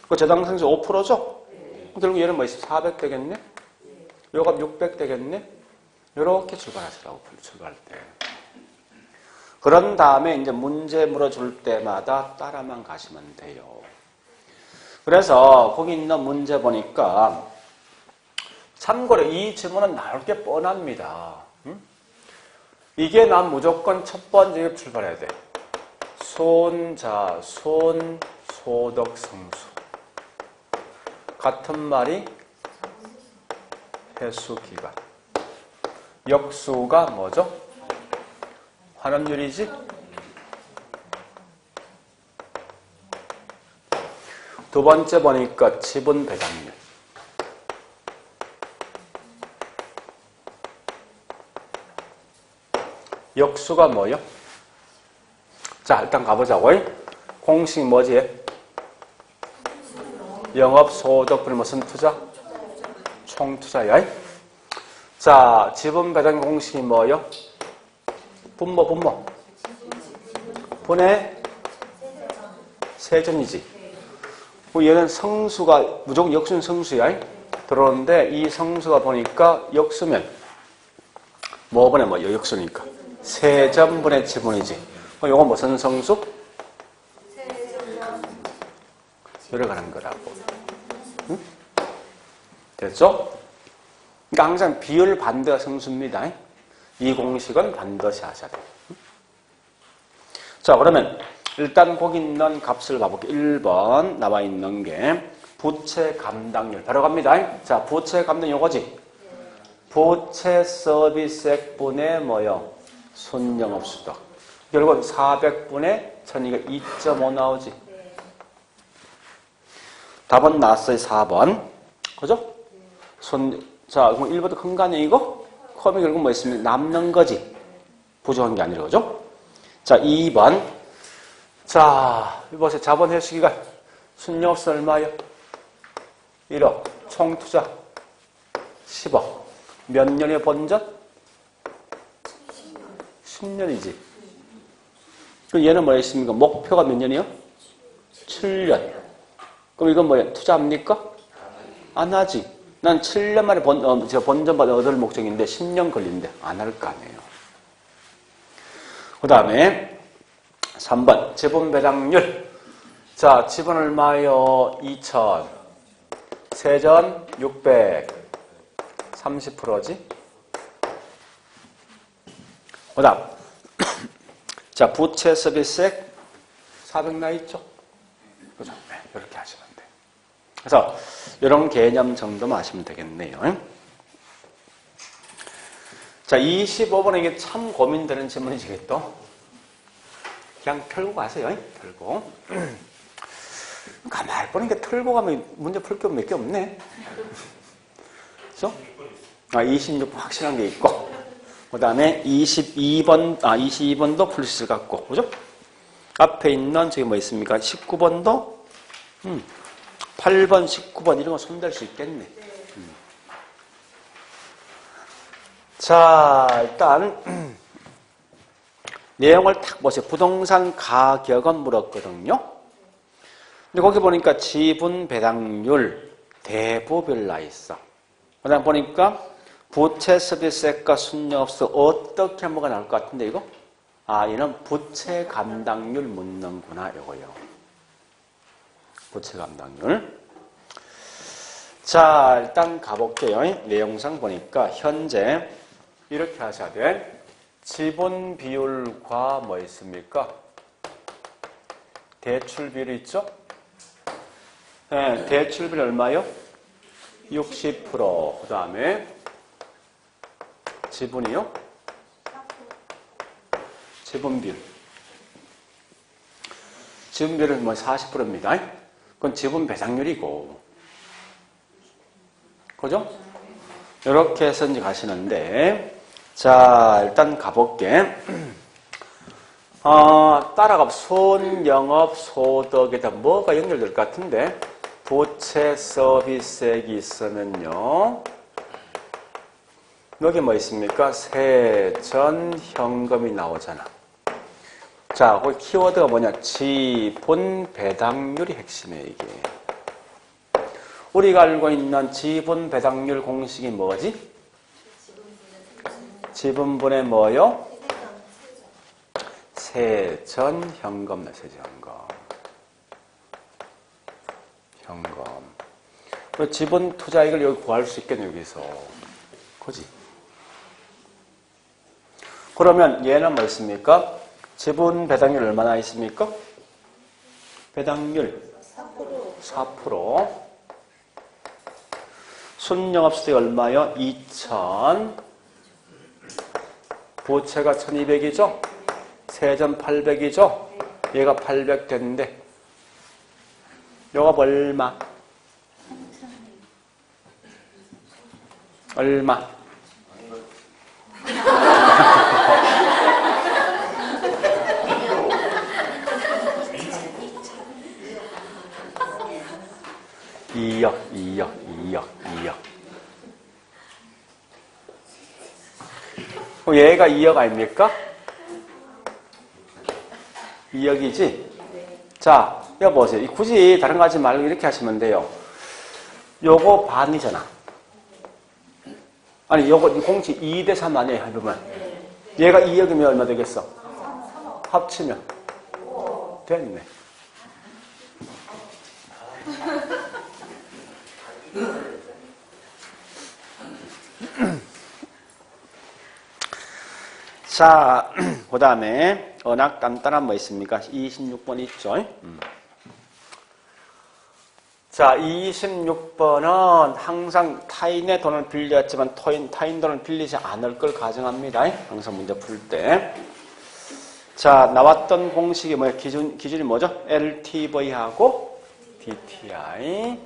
그 저당 상수 5%죠? 결국 얘는 뭐 있어? 400 되겠네? 요값 600 되겠네? 요렇게 출발하시라고, 출발할 때. 그런 다음에 이제 문제 물어줄 때마다 따라만 가시면 돼요. 그래서 거기 있는 문제 보니까 참고로 이 질문은 나올 게 뻔합니다. 이게 난 무조건 첫 번째 출발해야 돼. 손소득 성수. 같은 말이 회수기간. 역수가 뭐죠? 환원율이지? 두 번째 보니까 지분 배당률. 역수가 뭐요? 자, 일단 가보자고. 공식 뭐지? 영업소득 분의 무슨 투자? 총투자야. 자, 지분 배당 공식이 뭐요? 분모. 분의 세전이지. 얘는 성수가 무조건 역수는 성수야. 들어오는데 이 성수가 보니까 역수면 뭐분의 뭐 역수니까 세전분의 지분이지. 이건 무슨 성수? 들어가는 거라고. 응? 됐죠? 그러니까 항상 비율 반대가 성수입니다. 이 공식은 반드시 하셔야 돼요. 자, 그러면 일단 거기 있는 값을 봐볼게요. 1번 나와 있는 게 부채 감당률. 바로 갑니다. 자, 부채 감당 요거지. 부채 서비스액 분의 뭐요? 순영업소득. 결국 400분의 1000이가 2.5 나오지. 답은 나왔어요. 4번. 그죠? 자, 그럼 1번도 큰 거 아니야, 이거? 컴이 결국 뭐 있습니까? 남는 거지. 부족한 게 아니라, 그죠? 자, 2번. 자, 이보세요. 자본 회수기간. 순영업소 얼마요? 1억. 총투자 10억. 몇 년의 본전? 10년이지. 그럼 얘는 뭐가 있습니까? 목표가 몇 년이요? 7년. 그럼 이건 뭐야? 투자합니까? 안 하지. 난 7년 만에 본전받아 얻을 목적인데 10년 걸린대. 안 할 거 아니에요. 그 다음에 3번 지분 배당률. 자, 지분 얼마요? 2천. 세전 600. 30%지. 그 다음 자, 부채 서비스액 400 나 있죠? 그죠? 네, 이렇게 하시면 돼요. 그래서 이런 개념 정도만 아시면 되겠네요. 자, 25번에 이게 참 고민되는 질문이지 또. 그냥 털고 가세요. 털고. 가만히 보니까 털고 가면 문제 풀 게 몇 개 없네. 그죠? 26번 확실한 게 있고. 그 다음에 22번도 풀 수 있을 것 같고. 그죠? 앞에 있는 저기 뭐 있습니까? 19번도 8번, 19번 이런 거 손댈 수 있겠네. 자, 일단 내용을 탁 보세요. 부동산 가격은 물었거든요. 근데 거기 보니까 지분 배당률 대부별 나 있어. 그다음 보니까 부채 서비스세가 순녀업소 어떻게 뭐가 나올 것 같은데 이거? 아, 얘는 부채 감당률 묻는구나 이거요. 부채 감당률. 자, 일단 가볼게요. 내용상 보니까 현재 이렇게 하셔야 돼. 지분 비율과 뭐 있습니까? 대출 비율 있죠? 네, 대출 비율 얼마요? 60%. 그 다음에 지분이요? 지분 비율. 지분 비율은 뭐 40%입니다. 그건 지분 배당률이고. 그죠? 이렇게 해서 이제 가시는데, 자, 일단 가볼게. 따라가 손영업 소득에다 뭐가 연결될 것 같은데, 부채 서비스액이 있으면요. 여기 뭐 있습니까? 세전 현금이 나오잖아. 자, 거기 키워드가 뭐냐? 지분 배당률이 핵심이에요, 이게. 우리가 알고 있는 지분 배당률 공식이 뭐지? 지분분의 뭐요? 세전 현금, 세전 현금. 그리고 지분 투자액을 여기 구할 수 있겠네, 여기서. 그지? 그러면 얘는 뭐 있습니까? 지분 배당률 얼마나 있습니까? 배당률 4%. 순영업소득이 얼마요? 2,000. 부채가 1,200이죠? 세전 800이죠? 얘가 800 됐는데 요거 얼마? 얼마? (2억). 얘가 2억 아닙니까? 2억이지? 자, 이거 보세요. 굳이 다른 거 하지 말고 이렇게 하시면 돼요. 요거 반이잖아. 아니, 요거 공치 2대 3 아니에요, 해보면. 얘가 2억이면 얼마 되겠어? 합치면. 됐네. 자, 그 다음에 워낙 간단한 뭐 있습니까? 26번 있죠? 자, 26번은 항상 타인의 돈을 빌렸지만 타인 돈을 빌리지 않을 걸 가정합니다. 항상 문제 풀 때. 자, 나왔던 공식이 뭐예요? 기준이 뭐죠? LTV하고 DTI.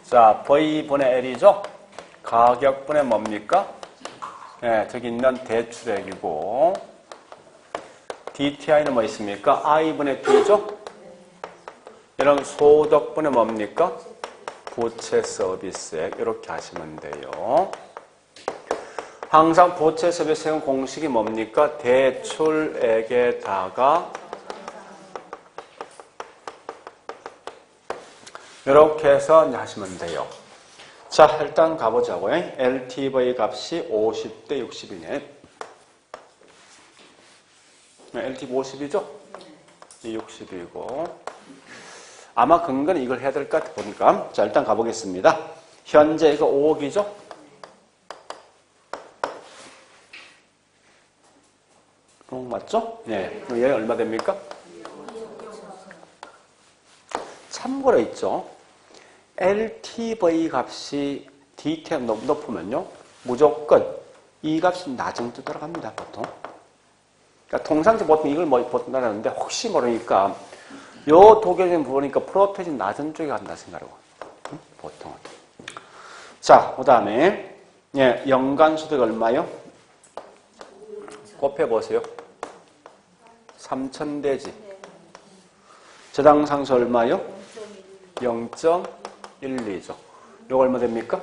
자, V분의 L이죠? 가격분의 뭡니까? 네, 저기 있는 대출액이고, DTI는 뭐 있습니까? I분의 D죠? 이런 소득분의 뭡니까? 부채 서비스액. 이렇게 하시면 돼요. 항상 부채 서비스액은 공식이 뭡니까? 대출액에다가 이렇게 해서 이제 하시면 돼요. 자, 일단 가보자고요. LTV 값이 50대 60이네. LTV 50이죠? 60이고. 아마 근거는 이걸 해야 될 것 같아, 보니까. 자, 일단 가보겠습니다. 현재 이거 5억이죠? 맞죠? 네. 그럼 얘 얼마 됩니까? 참고로 있죠. LTV 값이 DTI 높으면요. 무조건 이 값이 낮은 데 들어갑니다, 보통. 그러니까 통상적으로 보통 이걸 보통 따르는데 혹시 모르니까 요 도경에 보니까 프로페이지 낮은 쪽에 간다 생각하고. 보통은. 자, 그 다음에 예, 연간 소득 얼마요? 곱해보세요. 3,000대지. 저당 상수 얼마요? 0.12죠. 요거 얼마 됩니까?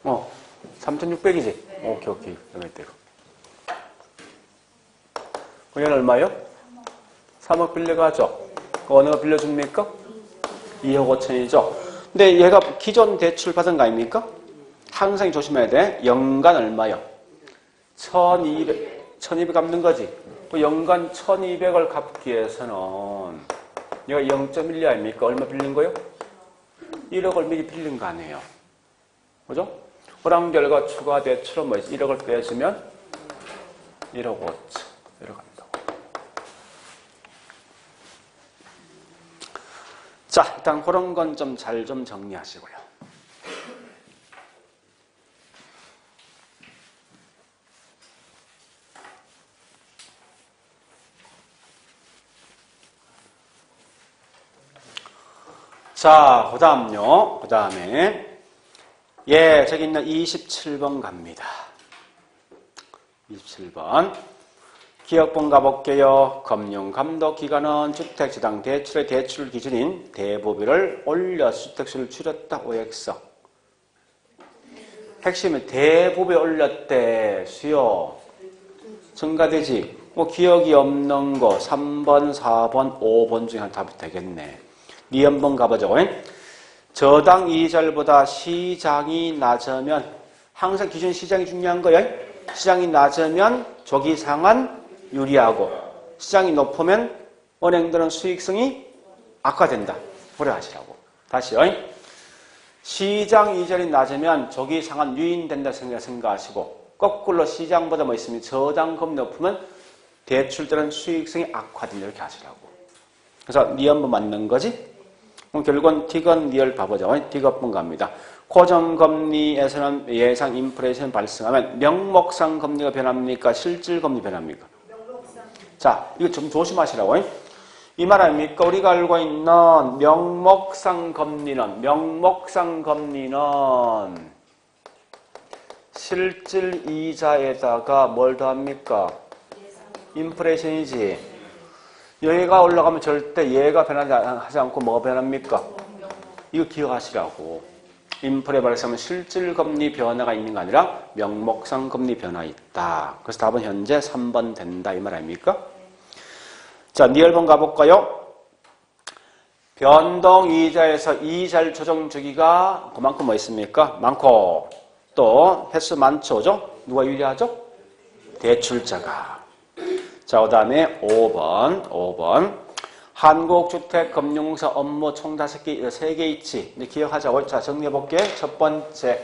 어, 3,600이지? 오케이. 이대로. 얘는 얼마요? 3억 빌려가죠? 어느 거 빌려줍니까? 2억 5천이죠? 근데 얘가 기존 대출 받은 거 아닙니까? 항상 조심해야 돼. 연간 얼마요? 1200 갚는 거지. 그 연간 1200을 갚기 위해서는 얘가 0.1리 아닙니까? 얼마 빌린 거요? 1억을 미리 빌린 거 아니에요. 그죠? 호랑 결과 추가 대출은 뭐 1억을 빼주면 1억 5천 이렇게 간다고. 자, 일단 그런 건 좀 잘 좀 정리하시고요. 자, 그 다음에 저기 있는 27번 갑니다. 27번. 기억본 가볼게요. 금융감독기관은 주택지당 대출의 대출 기준인 대부비를 올려 주택수를 줄였다. OX. 핵심은 대부비 올렸대. 수요. 증가되지. 뭐 기억이 없는 거 3번, 4번, 5번 중에 한 답이 되겠네. 니 한번 가보죠. 저당 이자율보다 시장이 낮으면 항상 기준 시장이 중요한 거예요. 시장이 낮으면 조기 상환 유리하고 시장이 높으면 은행들은 수익성이 악화된다. 그래 하시라고. 다시요. 시장 이자율이 낮으면 조기 상환 유인된다 생각하시고 거꾸로 시장보다 뭐 있습니까? 저당금이 높으면 대출들은 수익성이 악화된다 이렇게 하시라고. 그래서 니 한번 맞는 거지? 그럼 결국은 T건 리얼 봐보죠. T급분 갑니다. 고정금리에서는 예상 인플레이션 발생하면 명목상 금리가 변합니까? 실질 금리 변합니까? 명목상. 자, 이거 좀 조심하시라고. 이 말 아닙니까? 우리가 알고 있는 명목상 금리는 실질 이자에다가 뭘 더합니까? 인플레이션이지. 여기가 올라가면 절대 얘가 변하지 않고 뭐가 변합니까? 이거 기억하시라고. 인플레 발생하면 실질 금리 변화가 있는 게 아니라 명목상 금리 변화 있다. 그래서 답은 현재 3번 된다 이 말 아닙니까? 자, 니얼번 가볼까요? 변동이자에서 이자율 조정 주기가 그만큼 뭐 있습니까? 많고 또 횟수 많죠? 누가 유리하죠? 대출자가. 자, 그 다음에 5번. 한국주택금융사 업무 총 5개, 3개 있지. 이제 기억하자고. 자, 정리해볼게. 첫 번째.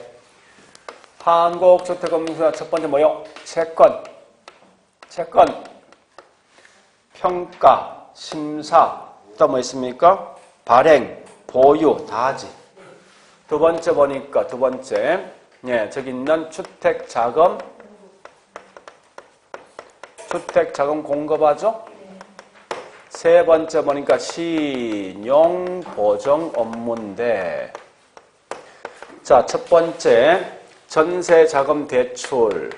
한국주택금융사 첫 번째 뭐요? 채권. 평가, 심사. 또 뭐 있습니까? 발행, 보유, 다 하지. 두 번째 보니까, 예, 저기 있는 주택자금 공급하죠? 세 번째 보니까 신용보증 업무인데 자, 첫 번째 전세자금 대출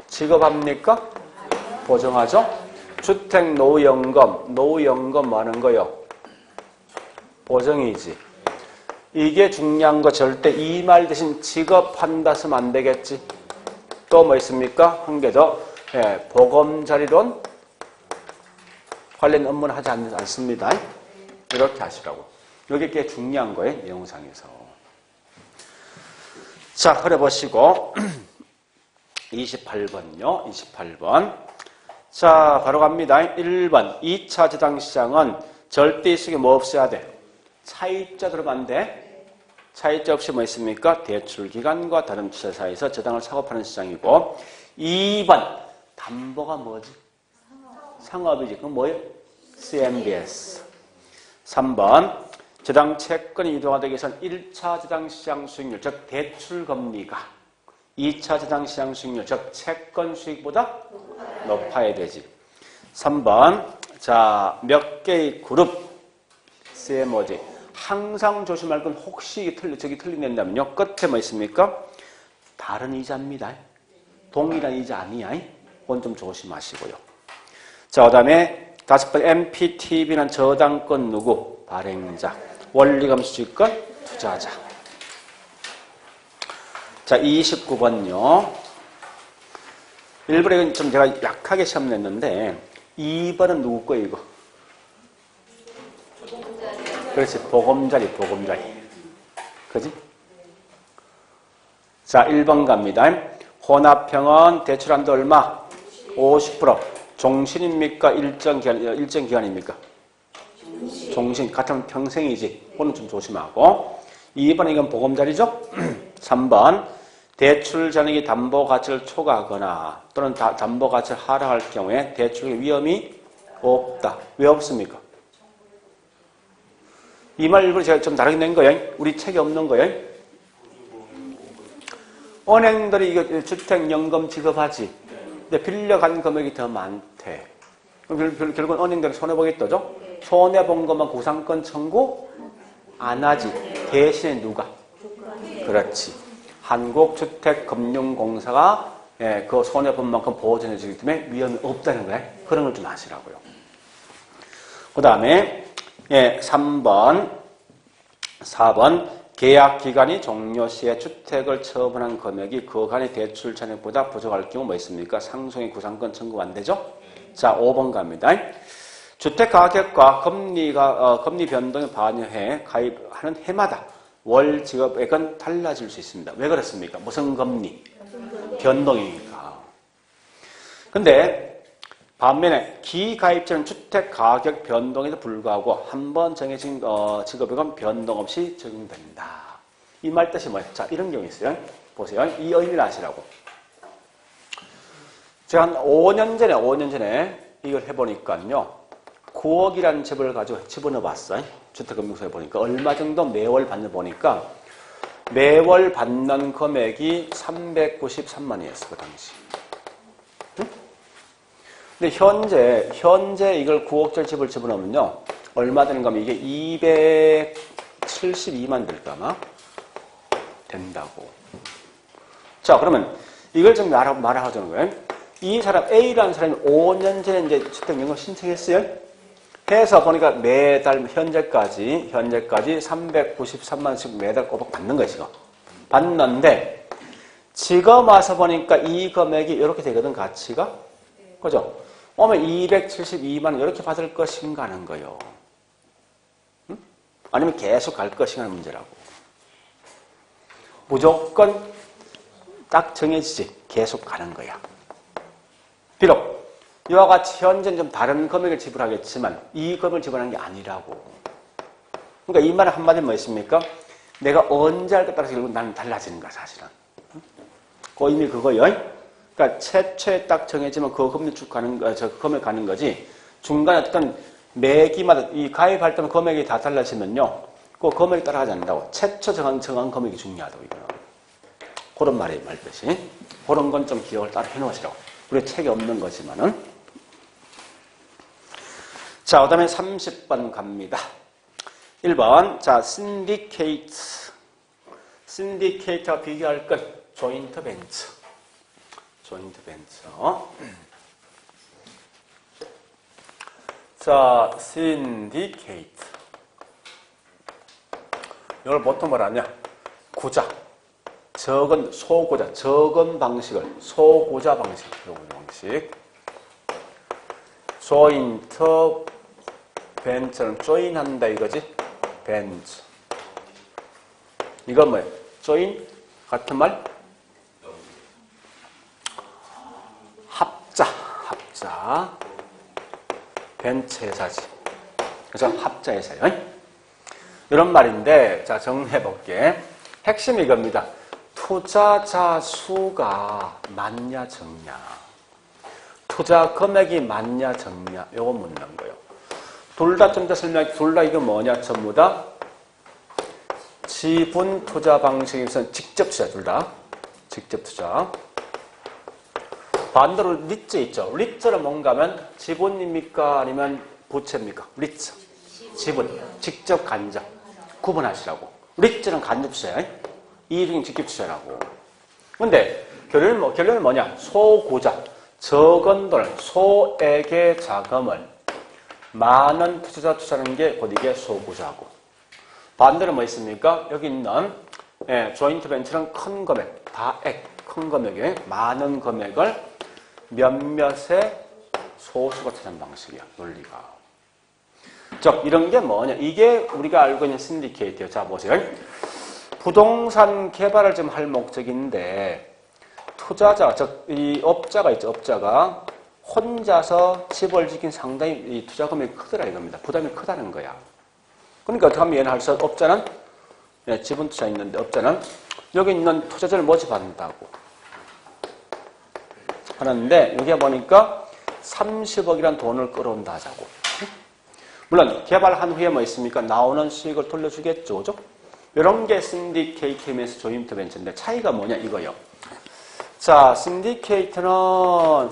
지급합니까? 보증하죠? 주택 노후연금 많은 거요. 보증이지. 이게 중요한 거 절대 이 말 대신 지급한다 쓰면 안 되겠지. 또 뭐 있습니까? 한 개 더. 예, 보금자리론 관련 업무는 하지 않습니다. 이렇게 하시라고. 이게 꽤 중요한 거예요. 내용상에서. 자, 그래 보시고 28번요. 28번. 자, 바로 갑니다. 1번. 2차 저당시장은 절대 이 속에 뭐 없어야 돼? 차입자 들어가면 안 돼? 차입자 없이 뭐 있습니까? 대출기관과 다른 투자사에서 저당을 사고 파는 시장이고 2번. 담보가 뭐지? 상업이지. 그럼 뭐예요? CMBS. 3번. 저당 채권이 유동화되기 위해서는 1차 저당시장 수익률, 즉 대출금리가 2차 저당시장 수익률, 즉 채권 수익보다 높아야 되지. 3번. 자, 몇 개의 그룹 CMO지. 항상 조심할 건 혹시 저기 틀린다면요. 끝에 뭐 있습니까? 다른 이자입니다. 동일한 이자 아니야. 그건 좀 조심하시고요. 자, 그 다음에 5번 MPTB는 저당권 누구? 발행자. 원리감수주의권 투자자. 자, 29번요. 1번에 좀 제가 약하게 시험 냈는데 2번은 누구 거예요, 이거? 그렇지, 보금자리. 그지? 자, 1번 갑니다. 혼합형은 대출한도 얼마? 50%. 종신입니까? 일정 기간입니까? 종신. 같으면 평생이지. 그거는 좀 조심하고. 2번 이건 보금자리죠? 3번 대출 잔액이 담보 가치를 초과하거나 또는 담보 가치를 하락할 경우에 대출의 위험이 없다. 왜 없습니까? 이 말 일부러 제가 좀 다르게 낸 거예요. 우리 책에 없는 거예요. 은행들이 이거 주택연금 지급하지. 근데 빌려간 금액이 더 많대. 그럼 결국은 은행들은 손해보겠다죠? 손해본 것만 구상권 청구 안 하지. 대신에 누가? 그렇지. 한국주택금융공사가 그 손해본 만큼 보호전해 주기 때문에 위험이 없다는 거예요. 그런 걸 좀 아시라고요. 그 다음에 3번, 4번 계약 기간이 종료 시에 주택을 처분한 금액이 그간의 대출 잔액보다 부족할 경우 뭐 있습니까? 상속의 구상권 청구가 안 되죠? 자, 5번 갑니다. 주택 가격과 금리 변동에 반영해 가입하는 해마다 월 지급액은 달라질 수 있습니다. 왜 그렇습니까? 무슨 금리? 변동이니까. 근데 반면에 기가입자는 주택 가격 변동에도 불구하고 한 번 정해진 지급액은 변동 없이 적용된다. 이 말 뜻이 뭐예요? 자, 이런 경우 있어요. 보세요. 이 의미를 아시라고. 제가 한 5년 전에 이걸 해보니까요. 9억이라는 집을 가지고 집어넣어 봤어요. 주택금융소에 보니까 얼마 정도 매월 받는 보니까 매월 받는 금액이 393만 원이었어, 그 당시. 근데 현재 이걸 9억짜리 집을 집어넣으면요. 얼마 되는가 하면 이게 272만 될까 아마? 된다고. 자, 그러면 이걸 좀 말하자는 거예요. 이 사람, A라는 사람이 5년 전에 이제 주택연금 신청했어요. 해서 보니까 매달 현재까지 393만 원씩 매달 꼬박 받는 거예요, 지금. 받는데, 지금 와서 보니까 이 금액이 이렇게 되거든, 가치가. 그죠? 오면 272만 원 이렇게 받을 것인가 하는 거예요. 응? 아니면 계속 갈 것인가 하는 문제라고. 무조건 딱 정해지지. 계속 가는 거야. 비록 이와 같이 현재는 좀 다른 금액을 지불하겠지만 이 금액을 지불하는 게 아니라고. 그러니까 이 말은 한마디로 뭐 있습니까? 내가 언제 할 때 따라서 결국 나는 달라지는 거야, 사실은. 그 의미 그거요. 그러니까 최초에 딱 정해지면 그 금액 쭉 가는 거, 저 금액 가는 거지. 중간에 어떤 매기마다 이 가입할 때는 금액이 다 달라지면요, 그 금액이 따라가지 않는다고. 최초 정한 금액이 중요하다고 이거는. 그런 말이에요, 말뜻이. 그런 건 좀 기억을 따로 해놓으시라고. 우리 책에 없는 거지만은. 자, 그 다음에 30번 갑니다. 1번. 자, 신디케이트와 비교할 건 조인트 벤처. 자, 신디케이트. 이걸 보통 뭐라냐? 구자. 적은 방식을, 소구자 방식. 조인트 벤처는 조인한다 이거지? 벤처. 이건 뭐예요? 조인? 같은 말? 합자. 벤처 회사지. 그래서 합자 회사요. 이런 말인데, 자, 정리해볼게. 핵심이 이겁니다. 투자자 수가 많냐, 적냐. 투자 금액이 많냐, 적냐. 요거 묻는 거예요. 둘 다 좀 더 설명할게. 둘 다 이거 뭐냐, 전부 다 지분 투자 방식에서는 직접 투자, 둘 다. 직접 투자. 반대로 리츠 있죠. 리츠는 뭔가 하면 지분입니까? 아니면 부채입니까? 리츠. 지분. 직접 간접. 구분하시라고. 리츠는 간접 투자야. 이중인 직접 투자라고. 근데 결론은 뭐냐? 소구자. 적은 돈, 소액의 자금을 많은 투자자 투자하는 게 곧 이게 소구자고. 반대로 뭐 있습니까? 여기 있는 조인트 벤처는 큰 금액, 다액, 큰 금액에 많은 금액을 몇몇의 소수가 투자하는 방식이야, 논리가. 즉, 이런 게 뭐냐? 이게 우리가 알고 있는 신디케이트예요. 자, 보세요. 부동산 개발을 좀 할 목적인데, 투자자, 즉, 이 업자가 있죠, 업자가. 혼자서 집을 지킨 상당히 이 투자 금액이 크더라, 이겁니다. 부담이 크다는 거야. 그러니까 어떻게 하면 얘는 할 수, 업자는, 지분 투자 있는데, 업자는 여기 있는 투자자를 모집한다고 하는데, 여기에 보니까 30억이란 돈을 끌어온다 하자고. 물론, 개발한 후에 뭐 있습니까? 나오는 수익을 돌려주겠죠, 그죠? 이런 게 신디케이트면서 조인트 벤처인데, 차이가 뭐냐, 이거요. 자, 신디케이트는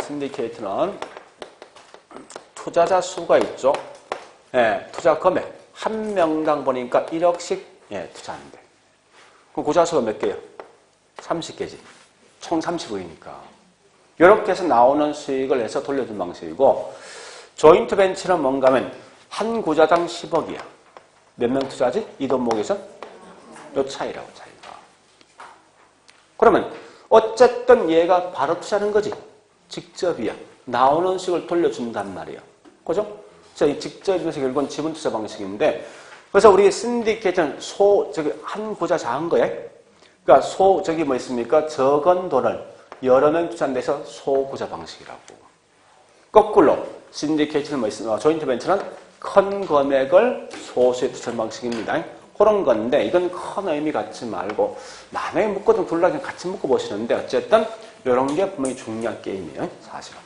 투자자 수가 있죠. 투자 금액. 한 명당 보니까 1억씩 투자하는데. 그럼 구자 수가 몇 개예요? 30개지. 총 30억이니까. 이렇게 해서 나오는 수익을 해서 돌려준 방식이고, 조인트 벤처는 뭔가 하면 한 구자당 10억이야. 몇 명 투자하지? 이 돈목에서? 요 차이라고, 차이가. 그러면 어쨌든 얘가 바로 투자하는 거지. 직접이야. 나오는 수익을 돌려준단 말이야. 그죠? 자, 이 직접에서 결국은 지분 투자 방식인데, 그래서 우리 신디케이트는 한 구자 작은 거야. 그러니까 저기 뭐 있습니까? 적은 돈을 여러 명 투자한 데서 소구자 방식이라고. 거꾸로, 신디케이트는 뭐 있습니까? 조인트 벤처는 큰 금액을 소수에 투자하는 방식입니다. 그런 건데, 이건 큰 의미 갖지 말고, 만약에 묶어도 둘 다 그냥 같이 묶어보시는데, 어쨌든, 이런 게 분명히 중요한 게임이에요, 사실은.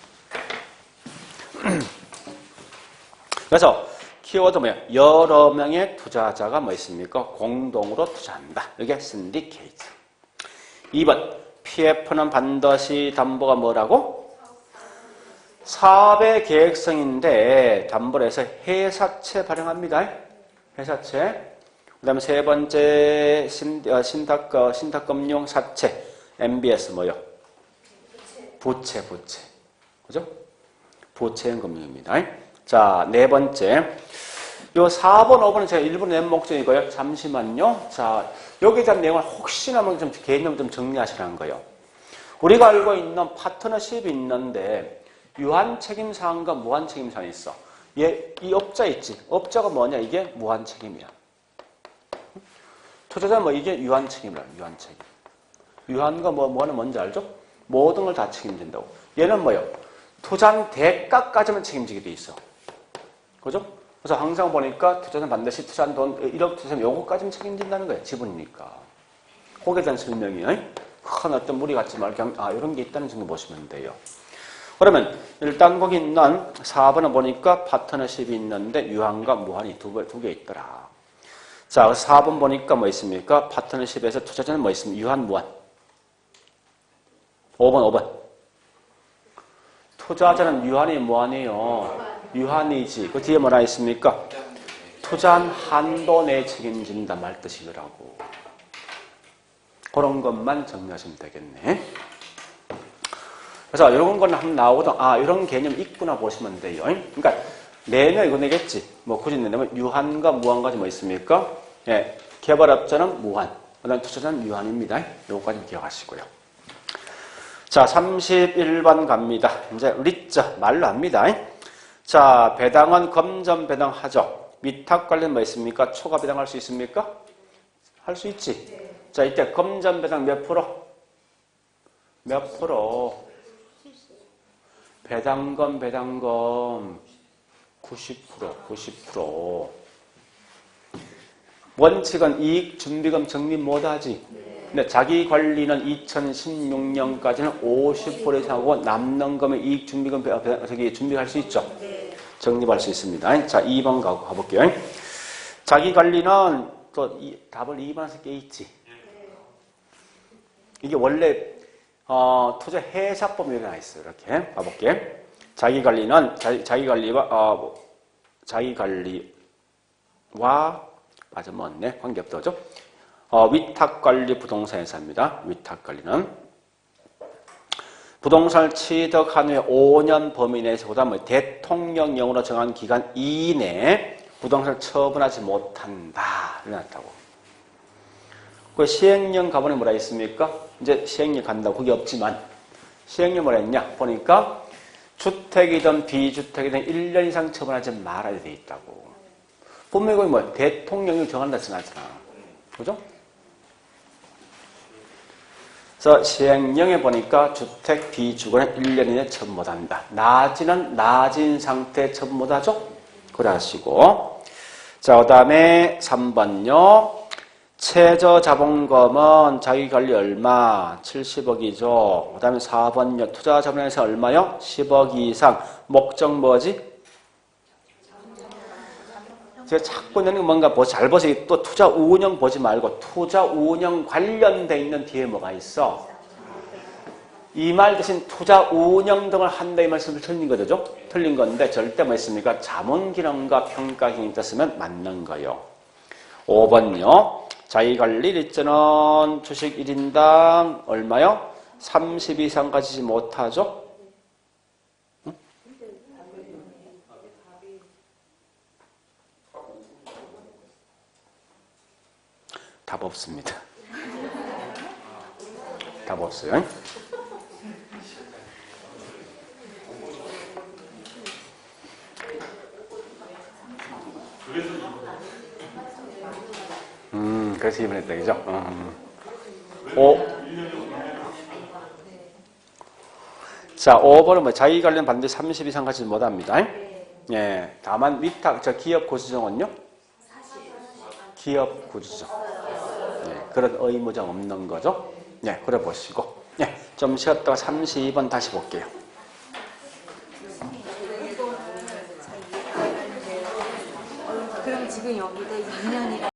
그래서, 키워드 뭐야? 여러 명의 투자자가 뭐 있습니까? 공동으로 투자한다. 이게 신디케이트. 2번, PF는 반드시 담보가 뭐라고? 사업의 계획성인데, 담보를 해서 회사채 발행합니다. 회사채. 그 다음에 세 번째, 신탁금융 사채, MBS 뭐요? 부채. 그죠? 부채형 금융입니다. 자, 네 번째. 요 4번, 5번은 제가 일부러 낸 목적이고요. 잠시만요. 자, 여기에 대한 내용을 혹시나 좀 개념을 좀 정리하시라는 거예요. 우리가 알고 있는 파트너십이 있는데, 유한 책임사항과 무한 책임사항이 있어. 이 업자 있지? 업자가 뭐냐? 이게 무한 책임이야. 투자자 뭐 이게 유한 책임이라, 유한 책임. 유한과 뭐는 뭔지 알죠? 모든 걸 다 책임진다고. 얘는 뭐요? 투자한 대가까지만 책임지게 돼 있어. 그죠? 그래서 항상 보니까 투자자는 반드시 투자한 돈 1억 투자하면 요거까지는 책임진다는 거예요. 지분이니까. 거기에 대한 설명이에요. 큰 어떤 무리 같지 말고 그냥 이런 게 있다는 정도 보시면 돼요. 그러면 일단 거기 있는 4번은 보니까 파트너십이 있는데 유한과 무한이 두 개 있더라. 자, 4번 보니까 뭐 있습니까? 파트너십에서 투자자는 뭐 있습니까? 유한, 무한. 5번. 투자자는 유한이 무한이에요. 유한이지. 그 뒤에 뭐라 있습니까? 투자한 한도 내에 책임진다 말 뜻이더라고. 그런 것만 정리하시면 되겠네. 그래서 이런 건 한번 나오거든. 이런 개념 있구나 보시면 돼요. 그러니까 내면 이거 내겠지. 뭐 굳이 내면 유한과 무한까지 뭐 있습니까? 예, 개발업자는 무한, 그다음 투자자는 유한입니다. 요거까지 기억하시고요. 자, 31번 갑니다. 이제 리자 말로 합니다. 자, 배당은 검전 배당하죠. 위탁 관련 뭐 있습니까? 초과 배당할 수 있습니까? 할 수 있지. 네. 자, 이때 검전 배당 몇 프로? 몇 프로? 배당금 90%. 원칙은 이익 준비금 적립 못하지. 근데 자기 관리는 2016년까지는 50% 이상하고 남는 금의 이익 준비금 준비할 수 있죠. 적립할 수 있습니다. 자, 2번 가볼게요. 자기 관리는 또 답을 2번에서 깨 있지. 이게 원래 투자 해사법 여기 나와 있어요. 이렇게 봐볼게. 자기 관리는 자기 관리와 맞아 뭐네 관계없다 그죠? 위탁 관리 부동산 회사입니다. 위탁 관리는 부동산을 취득한 후에 5년 범위 내에서 그다음에 대통령령으로 정한 기간 이내에 부동산을 처분하지 못한다. 이렇다고. 그 시행령 가본에 뭐라 있습니까? 이제 시행령 간다고 그게 없지만 시행령 뭐라 했냐? 보니까 주택이든 비주택이든 1년 이상 처분하지 말아야 돼 있다고. 분명히 거기 뭐 대통령이 정한다 했잖아. 그죠? 그래서 시행령에 보니까 주택 비주거는 1년 이내 처분 못한다. 낮이는 낮은 상태 처분 못하죠? 그래 하시고. 자, 그 다음에 3번요. 최저 자본금은 자기관리 얼마? 70억이죠. 그 다음에 4번요. 투자 자본에서 얼마요? 10억 이상. 목적 뭐지? 제가 자꾸 내는 게 뭔가 잘 보세요. 또 투자 운영 보지 말고 투자 운영 관련돼 있는 뒤에 뭐가 있어? 이 말 대신 투자 운영 등을 한다 이 말씀을 틀린 거죠? 틀린 건데 절대 뭐 있습니까? 자문기능과 평가기능이 있었으면 맞는 거요. 5번요. 자기관리 일자는 주식 1인당 얼마요? 30 이상 가지지 못하죠? 응? 답 없습니다. 답 없어요. 그래서 이번에 얘기죠. 자, 5번은 뭐 자기 관련 반드시 30 이상 가지 못합니다. 예, 다만 위탁 저 기업 구조정은요? 기업 구조정. 예, 그런 의무점 없는 거죠. 예, 그래 보시고. 예, 좀 쉬었다가 32번 다시 볼게요. 그럼 지금 여기다 2년이라